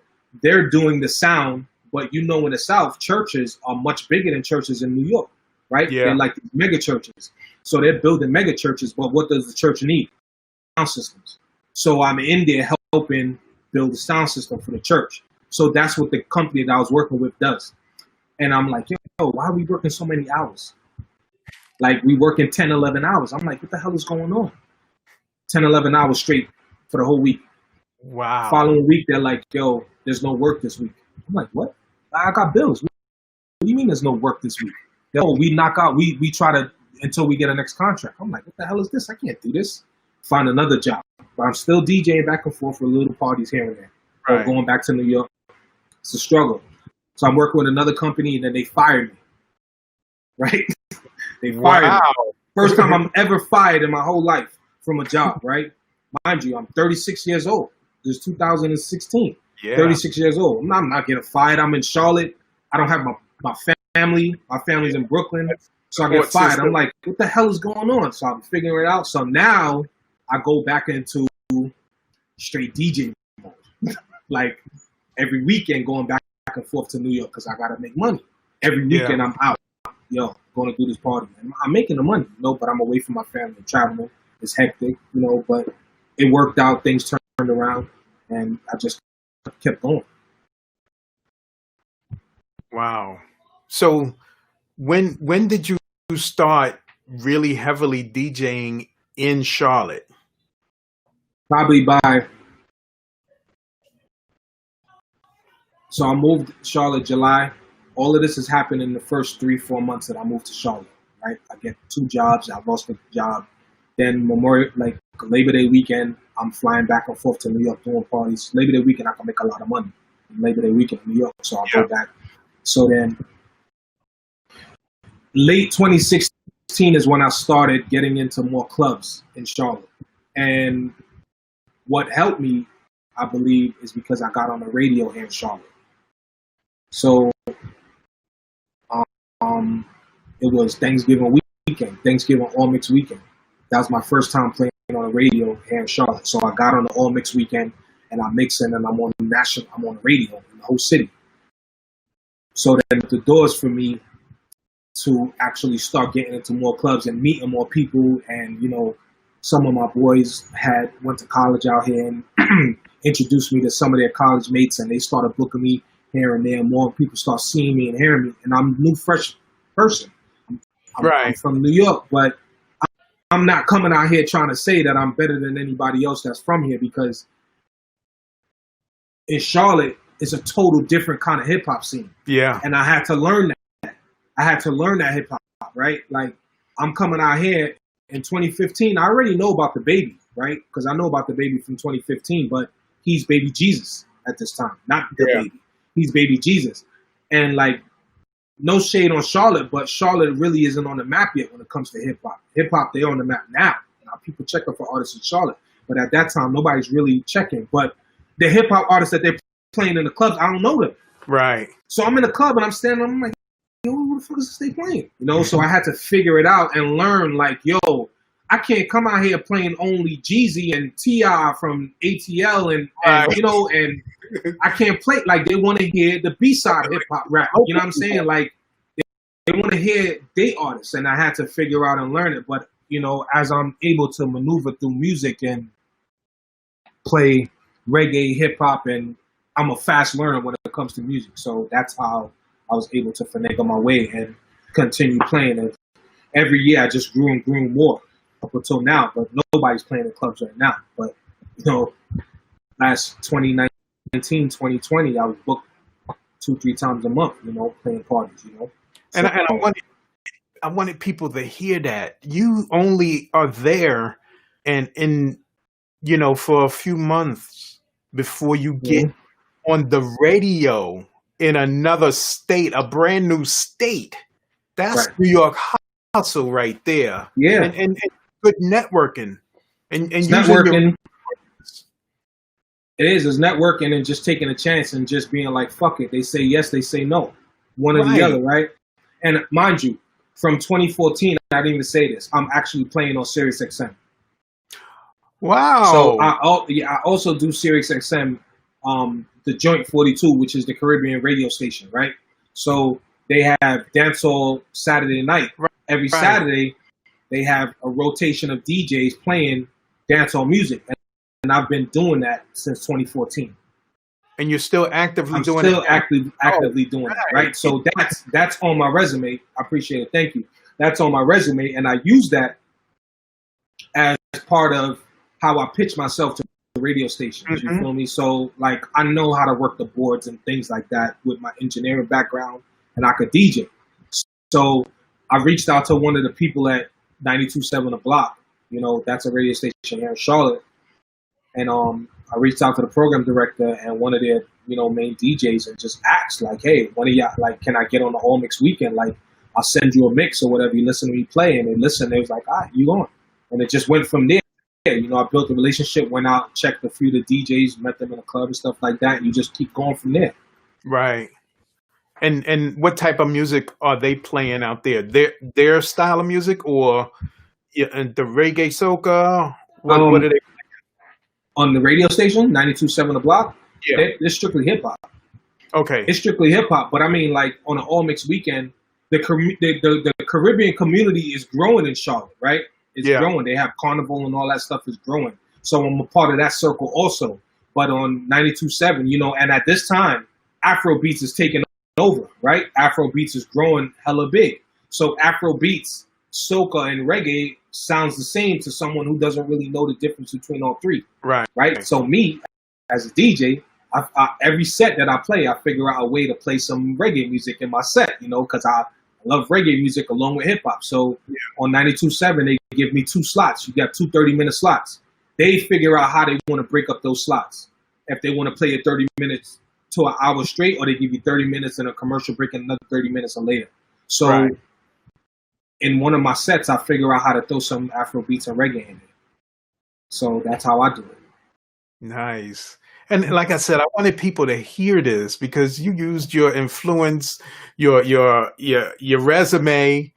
they're doing the sound. But in the South, churches are much bigger than churches in New York, right?
Yeah.
They're like these mega churches. So they're building mega churches, but what does the church need? Sound systems. So I'm in there helping build the sound system for the church. So that's what the company that I was working with does. And I'm like, yo, why are we working so many hours? Like we working 10, 11 hours. I'm like, what the hell is going on? 10, 11 hours straight for the whole week.
Wow.
Following week, they're like, yo, there's no work this week. I'm like, what? I got bills. What do you mean there's no work this week? We knock out, we try to, until we get a next contract. I'm like, what the hell is this? I can't do this. Find another job. But I'm still DJing back and forth for little parties here and there. Right. Going back to New York. It's a struggle. So I'm working with another company and then they fired me. Right? They fired me. First time I'm ever fired in my whole life from a job, right? Mind you, I'm 36 years old. This is 2016. Yeah. 36 years old. I'm not getting fired. I'm in Charlotte. I don't have my family. My family's in Brooklyn. So I get fired. I'm like, what the hell is going on? So I'm figuring it out. So now I go back into straight DJ mode. Like every weekend going back and forth to New York because I got to make money. Every weekend I'm out. Yo, going to do this party. And I'm making the money, but I'm away from my family. Traveling. It's hectic, but it worked out. Things turned around and I just kept going.
Wow. So when did you start really heavily DJing in Charlotte?
Probably so I moved to Charlotte July. All of this has happened in the first 3-4 months that I moved to Charlotte, right? I get 2 jobs. I lost a job. Then Labor Day weekend, I'm flying back and forth to New York doing parties. Labor Day weekend, I can make a lot of money. Labor Day weekend in New York, so I'll go back. So then late 2016 is when I started getting into more clubs in Charlotte. And what helped me, I believe, is because I got on the radio here in Charlotte. So it was Thanksgiving weekend, Thanksgiving All Mix weekend. That was my first time playing on the radio here in Charlotte. So I got on the All Mix weekend, and I'm mixing, and I'm on the radio in the whole city. So then the doors for me to actually start getting into more clubs and meeting more people. And, you know, some of my boys went to college out here and introduced me to some of their college mates, and they started booking me here and there. More people start seeing me and hearing me, and I'm a new, fresh person. I'm from New York, but I'm not coming out here trying to say that I'm better than anybody else that's from here, because in Charlotte, it's a total different kind of hip hop scene.
Yeah.
And I had to learn that. I had to learn that hip hop, right? Like, I'm coming out here in 2015. I already know about the baby, right? Because I know about the baby from 2015, but he's baby Jesus at this time, not the baby. He's baby Jesus. And like, no shade on Charlotte, but Charlotte really isn't on the map yet when it comes to hip hop. Hip hop, they're on the map now. People checking for artists in Charlotte, but at that time, nobody's really checking. But the hip hop artists that they're playing in the clubs, I don't know them.
Right. So
I'm in the club and I'm standing, I'm like, yo, what the fuck is this they playing? You know, so I had to figure it out and learn, like, yo, I can't come out here playing only Jeezy and T.I. from ATL and you know, and I can't play, like, they want to hear the B-side hip hop rap. You know what I'm saying? Like, they want to hear they artists, and I had to figure out and learn it. But, you know, as I'm able to maneuver through music and play reggae, hip hop, and I'm a fast learner when it comes to music. So that's how I was able to finagle my way and continue playing. And every year I just grew and grew more up until now. But nobody's playing in clubs right now. But, you know, last 2019, 2020, I was booked 2-3 times a month, you know, playing parties, you know.
And I wanted people to hear that you only are there and in, you know, for a few months before you get on the radio in another state, a brand new state. That's New York hustle right there.
Yeah.
And good networking. And
networking. It's networking and just taking a chance and just being like, fuck it. They say yes, they say no. One or the other, right? And mind you, from 2014, I didn't even say this, I'm actually playing on Sirius XM.
Wow.
So I also do Sirius XM, the Joint 42, which is the Caribbean radio station, right? So they have dancehall Saturday night. Every Saturday, they have a rotation of DJs playing dancehall music. And I've been doing that since 2014.
And you're still actively doing
it? Actively doing it, right? So that's on my resume. I appreciate it. Thank you. That's on my resume, and I use that as part of how I pitch myself to the radio stations. You feel me? So, like, I know how to work the boards and things like that with my engineering background, and I could DJ. So I reached out to one of the people at 92.7 The Bloc. You know, that's a radio station here in Charlotte. And I reached out to the program director and one of their, you know, main DJs and just asked, like, hey, one of y'all, like, can I get on the All Mix weekend? Like, I'll send you a mix or whatever. You listen to me play. And they listened. They was like, all right, you on. And it just went from there. You know, I built a relationship, went out, checked a few of the DJs, met them in a club and stuff like that. And you just keep going from there.
Right. And what type of music are they playing out there? Their style of music or the reggae soca? What are they?
On the radio station, 92.7 The Bloc, it's strictly hip hop.
Okay.
It's strictly hip hop, but I mean, like, on an All Mix weekend, the Caribbean community is growing in Charlotte, right? It's growing. They have carnival and all that stuff is growing. So I'm a part of that circle also. But on 92.7, you know, and at this time, Afrobeats is taking over, right? Afrobeats is growing hella big. So Afrobeats, soca, and reggae sounds the same to someone who doesn't really know the difference between all three. Right. So me, as a DJ, every set that I play, I figure out a way to play some reggae music in my set, you know, because I love reggae music along with hip hop. So on 92.7, they give me 2 slots. You got 2 30-minute slots. They figure out how they want to break up those slots. If they want to play it 30 minutes to an hour straight, or they give you 30 minutes and a commercial break and another 30 minutes later. So in one of my sets, I figure out how to throw some Afro beats and reggae in it. So that's how I do it.
Nice. And like I said, I wanted people to hear this because you used your influence, your resume,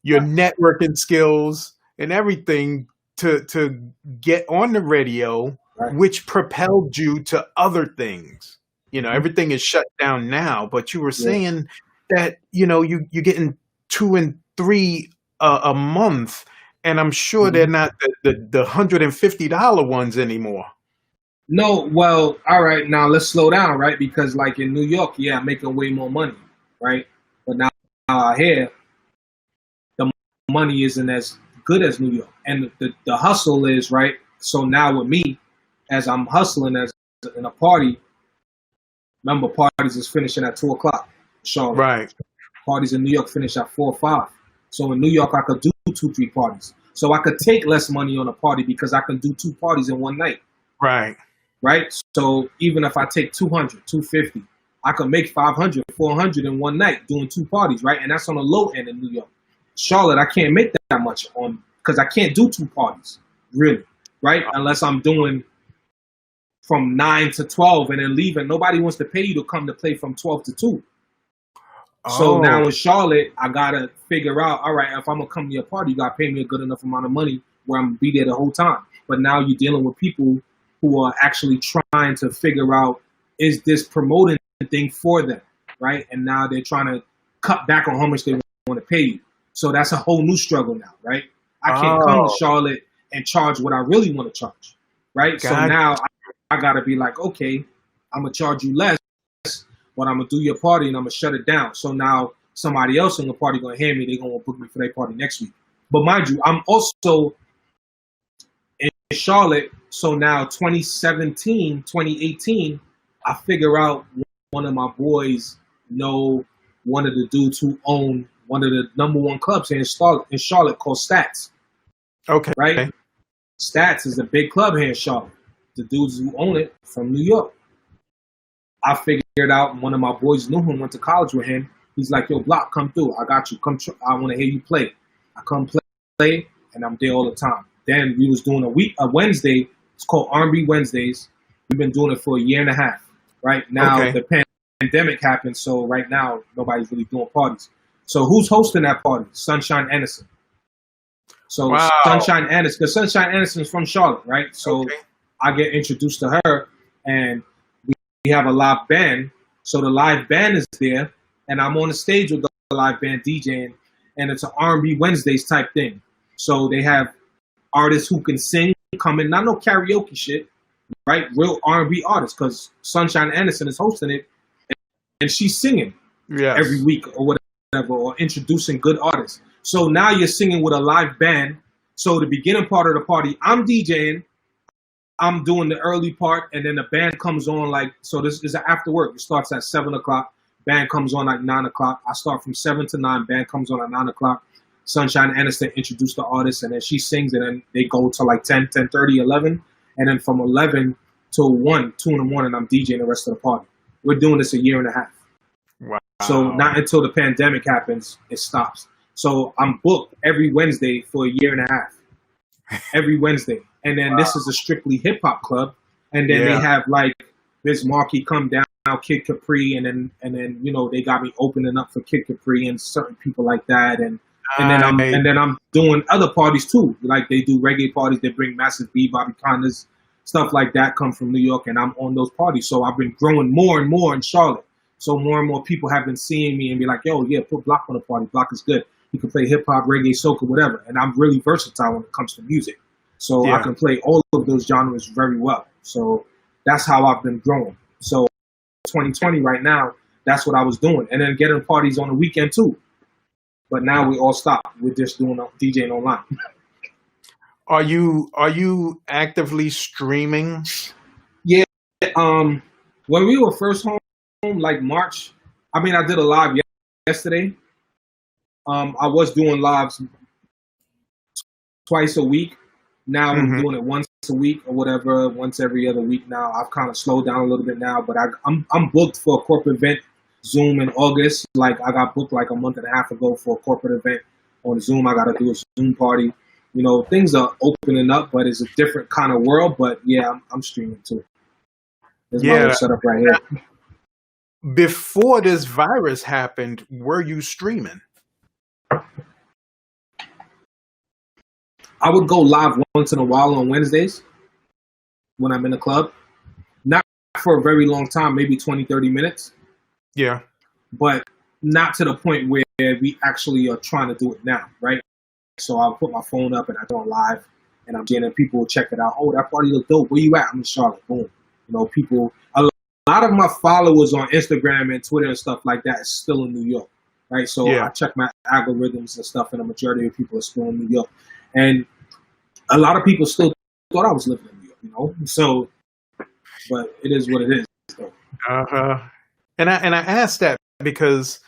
your
Right.
networking skills, and everything to get on the radio,
Right.
which propelled you to other things.
Hmm.
Everything is shut down now, but you were
Yeah.
saying that you're getting two and three a month, and I'm sure they're
Hmm.
not the $150 ones anymore.
No, well, all right. Now let's slow down, right? Because like in New York, yeah, I'm making way more money, right? But now out here, the money isn't as good as New York, and the hustle is right. So now with me, as I'm hustling as in a party, remember parties is finishing at 2 o'clock. Charlotte
Right,
parties in New York finish at 4 or 5. So in New York, I could do 2, 3 parties. So I could take less money on a party because I can do 2 parties in one night,
right.
right? So even if I take 200, 250, I could make 500, 400 in one night doing 2 parties, right? And that's on the low end in New York. Charlotte, I can't make that much on because I can't do 2 parties, really, right? Unless I'm doing from 9 to 12 and then leaving. Nobody wants to pay you to come to play from 12 to 2. So
Oh,
now in Charlotte, I gotta figure out, all right, if I'm gonna come to your party, you gotta pay me a good enough amount of money where I'm gonna be there the whole time. But now you're dealing with people who are actually trying to figure out, is this promoting thing for them, right? And now they're trying to cut back on how much they want to pay you. So that's a whole new struggle now, right? I can't come to
oh,
Charlotte and charge what I really want to charge, right? So
God.
now I gotta be like, okay, I'm gonna charge you less, but I'm gonna do your party and I'm gonna shut it down. So now somebody else in the party gonna hear me. They're gonna book me for their party next week. But mind you, I'm also in Charlotte. So now 2017, 2018, I figure out one of my boys know one of the dudes who own one of the number 1 clubs here in Charlotte called Stats,
Okay.
right? Stats is a big club here in Charlotte. The dudes who own it from New York. I figured out one of my boys knew him, went to college with him. He's like, yo, Bloc, come through. I got you. I want to hear you play. I come play, and I'm there all the time. Then we was doing a Wednesday. It's called R&B Wednesdays. We've been doing it for a year and a half. Right now,
Okay.
the pandemic happened, so right now nobody's really doing parties. So who's hosting that party? Sunshine Anderson. So
Wow.
Sunshine Anderson, because Sunshine Anderson is from Charlotte, right? So
Okay.
I get introduced to her, and we have a live band. So the live band is there, and I'm on the stage with the live band DJing, and it's an R&B Wednesdays type thing. So they have artists who can sing come in, not no karaoke shit, right? Real R&B artists, because Sunshine Anderson is hosting it, and she's singing
Yes.
every week or whatever, or introducing good artists. So now you're singing with a live band. So the beginning part of the party, I'm DJing, I'm doing the early part, and then the band comes on like, so this is after work. It starts at 7 o'clock. Band comes on at 9 o'clock. I start from 7 to 9. Band comes on at 9 o'clock. Sunshine Aniston introduced the artist, and then she sings, and then they go to like 10, 10:30, 11. And then from 11 till 1, 2 in the morning, I'm DJing the rest of the party. We're doing this a year and a half.
Wow.
So not until the pandemic happens, it stops. So I'm booked every Wednesday for a year and a half. Every Wednesday. And then this is a strictly hip hop club. And then they
Yeah.
have like Biz Markie come down, Kid Capri, and then they got me opening up for Kid Capri and certain people like that.
Nice.
And then I'm doing other parties too. Like they do reggae parties, they bring Massive B, Bobby Condas, stuff like that come from New York, and I'm on those parties. So I've been growing more and more in Charlotte. So more and more people have been seeing me and be like, yo, yeah, put Bloc on the party. Bloc is good. You can play hip hop, reggae, soca, whatever. And I'm really versatile when it comes to music. So I
Yeah.
can play all of those genres very well. So that's how I've been growing. So 2020 right now, that's what I was doing. And then getting parties on the weekend too. But now we all stopped. We're just doing DJing online.
Are you actively streaming?
Yeah. When we were first home, like March, I mean, I did a live yesterday. I was doing lives twice a week. Now I'm
Hmm.
doing it once a week or whatever, once every other week now. I've kind of slowed down a little bit now, but I'm booked for a corporate event, Zoom in August. Like I got booked like a month and a half ago for a corporate event on Zoom. I got to do a Zoom party. Things are opening up, but it's a different kind of world. But yeah, I'm streaming too. There's my little
Yeah.
setup right here.
Before this virus happened, were you streaming?
I would go live once in a while on Wednesdays when I'm in the club. Not for a very long time, maybe 20, 30 minutes,
Yeah.
but not to the point where we actually are trying to do it now, right? So I'll put my phone up and I go live and I'm getting people will check it out. Oh, that party look dope. Where you at? I'm in Charlotte. Boom. People, a lot of my followers on Instagram and Twitter and stuff like that is still in New York, right? So
Yeah.
I check my algorithms and stuff, and the majority of people are still in New York. And a lot of people still thought I was living in New York, So, but it is what it is. So.
And I asked that because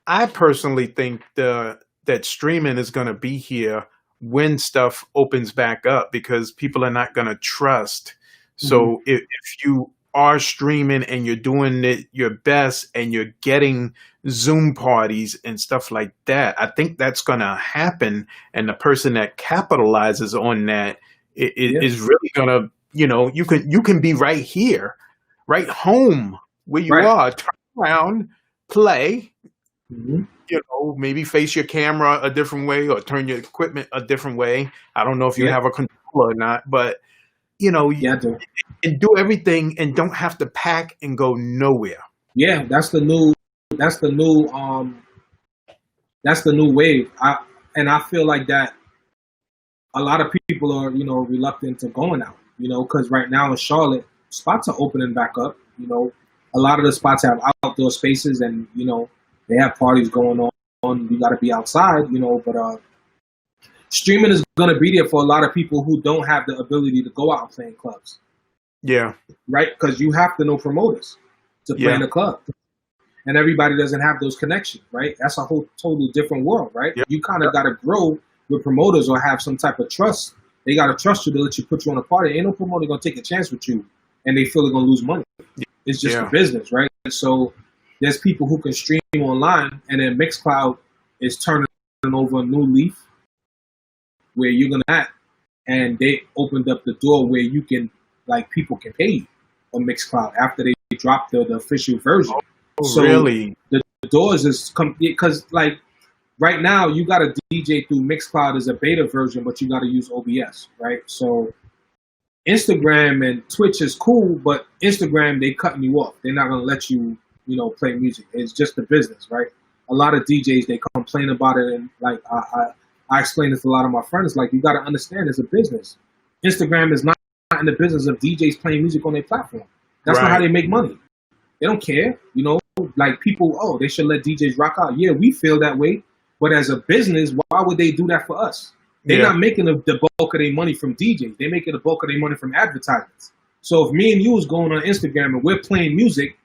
I personally think that streaming is going to be here when stuff opens back up because people are not going to trust. So if you are streaming and you're doing it your best and you're getting Zoom parties and stuff like that, I think that's going to happen. And the person that capitalizes on that is really going to, you can be right here, right home where you are, turn around, play, maybe face your camera a different way or turn your equipment a different way. I don't know if you have a controller or not, but and do everything and don't have to pack and go nowhere.
Yeah, that's the new wave. I feel like that a lot of people are, reluctant to going out, because right now in Charlotte, spots are opening back up. A lot of the spots have outdoor spaces and, they have parties going on. You got to be outside, but streaming is going to be there for a lot of people who don't have the ability to go out and play in clubs.
Yeah.
Right? Because you have to know promoters to play in a club. And everybody doesn't have those connections, right? That's a whole totally different world, right? Yep. You kind of got to grow with promoters or have some type of trust. They got to trust you to let you put you on a party. Ain't no promoter going to take a chance with you and they feel they're going to lose money. It's just a business, right? So there's people who can stream online, and then Mixcloud is turning over a new leaf where you're going to and they opened up the door where you can, people can pay you on Mixcloud after they dropped the official version.
Oh,
so
really?
The doors is because right now you got to DJ through Mixcloud as a beta version, but you got to use OBS, right? So Instagram and Twitch is cool, but Instagram, they cutting you off. They're not going to let you, play music. It's just a business, right? A lot of DJs, they complain about it, and I explain this to a lot of my friends. You got to understand, it's a business. Instagram is not in the business of DJs playing music on their platform. That's not how they make money. They don't care, people, they should let DJs rock out. Yeah, we feel that way, but as a business, why would they do that for us? They're not making the bulk of their money from DJs. They're making the bulk of their money from advertisements. So if me and you was going on Instagram and we're playing music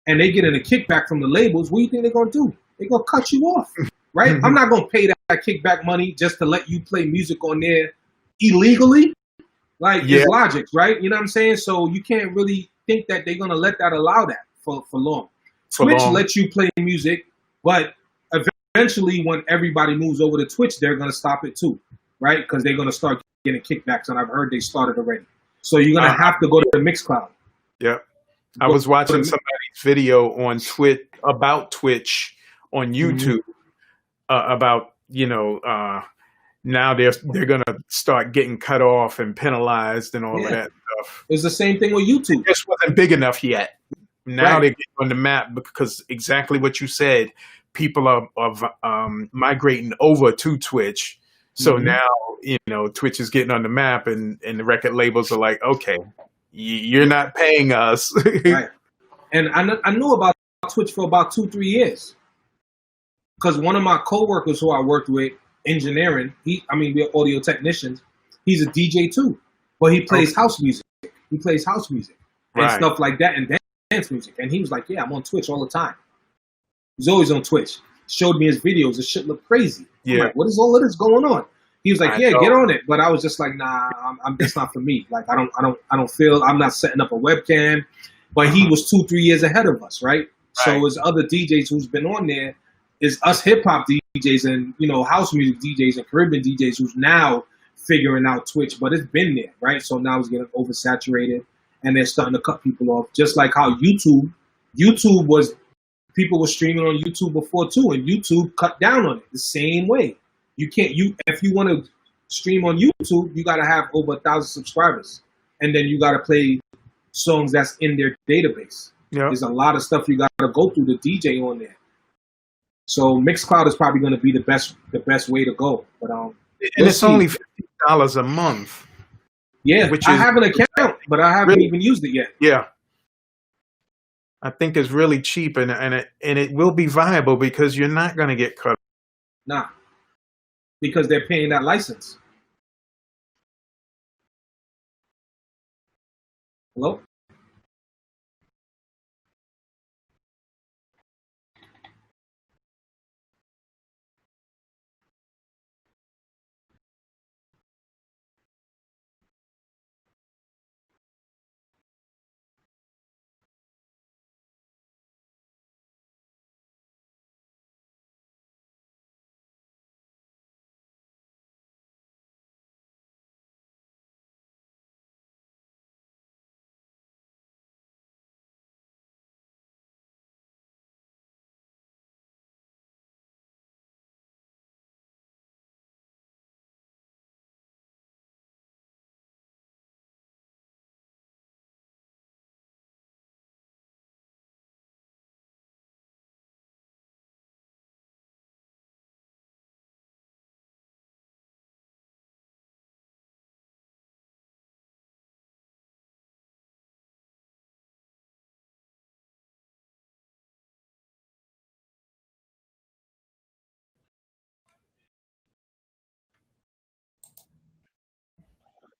and they getting a kickback from the labels, what do you think they're going to do? They're going to cut you off, right? I'm not going to pay that kickback money just to let you play music on there illegally. It's logic, right? You know what I'm saying? So you can't really think that they're going to let that allow that for long. Twitch lets you play music, but eventually when everybody moves over to Twitch, they're going to stop it too, right? Because they're going to start getting kickbacks, and I've heard they started already. So you're going to have to go to the Mixcloud.
Yeah. I was watching somebody's video on about Twitch on YouTube about, now they're going to start getting cut off and penalized and all of that stuff.
It's the same thing with YouTube.
It just wasn't big enough yet. Now they're getting on the map because exactly what you said, people are migrating over to Twitch. So now, Twitch is getting on the map and the record labels are like, okay, you're not paying us.
Right. And I knew about Twitch for about 2-3 years. Because one of my coworkers who I worked with, engineering, we're audio technicians, he's a DJ too. But he plays house music. He plays house music and stuff like that and dance music. And he was like, yeah, I'm on Twitch all the time. He's always on Twitch. Showed me his videos. The shit looked crazy. I'm like, what is all of this going on? He was like, get on it. But I was just like, nah, that's not for me. I don't feel, I'm not setting up a webcam. But he was 2-3 years ahead of us, right? So as other DJs who's been on there, is us hip hop DJs and, house music DJs and Caribbean DJs who's now figuring out Twitch, but it's been there, right? So now it's getting oversaturated. and they're starting to cut people off. Just like how YouTube was, people were streaming on YouTube before too, and YouTube cut down on it the same way. You can't if you want to stream on YouTube, you got to have over 1,000 subscribers, and then you got to play songs that's in their database.
Yeah.
There's a lot of stuff you got to go through to DJ on there. So Mixcloud is probably going to be the best way to go. But
and it's only $50 a month.
Yeah, I have an account, but I haven't even used it yet.
Yeah, I think it's really cheap, and it will be viable because you're not going to get cut.
Nah, because they're paying that license. Hello?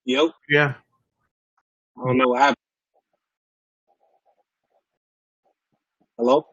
Yep.
Yeah.
I don't know what happened. Hello?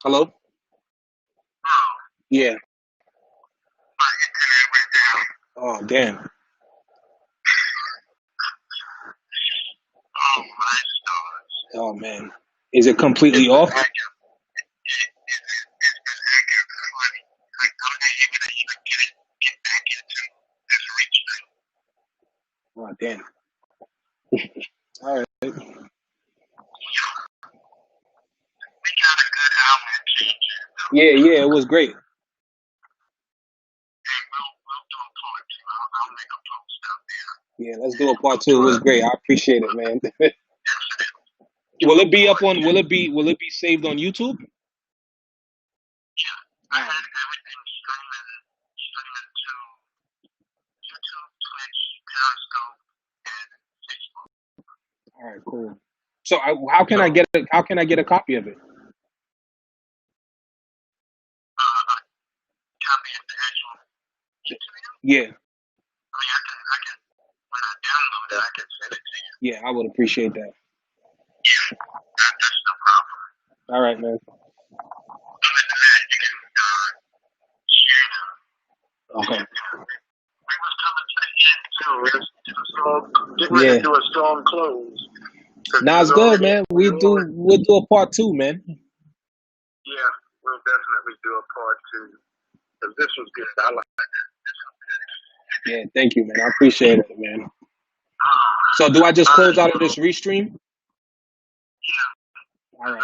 Hello? Yeah. Oh, damn. Oh, man. Is it completely off? Oh, damn. All right. Yeah, it was great. Yeah, let's do a part two. It was great. I appreciate it, man. Will it be saved on YouTube? All right, cool. So how can I get a copy of it?
Copy of the actual interview?
Yeah,
I mean, I can, when I download it, I can send it to you.
yeah, I would appreciate that.
Yeah, that's no problem.
All right, man.
Other than that, you can share them.
Okay.
We was coming to the end too. We was getting ready
Yeah.
to do a strong close.
Nah, it's good, man. We'll do a part 2, man.
Yeah, we'll definitely do a part 2. Because this was good. I like that. This was good.
Yeah, thank you, man. I appreciate it, man. So do I just close out of this restream?
Yeah.
All right.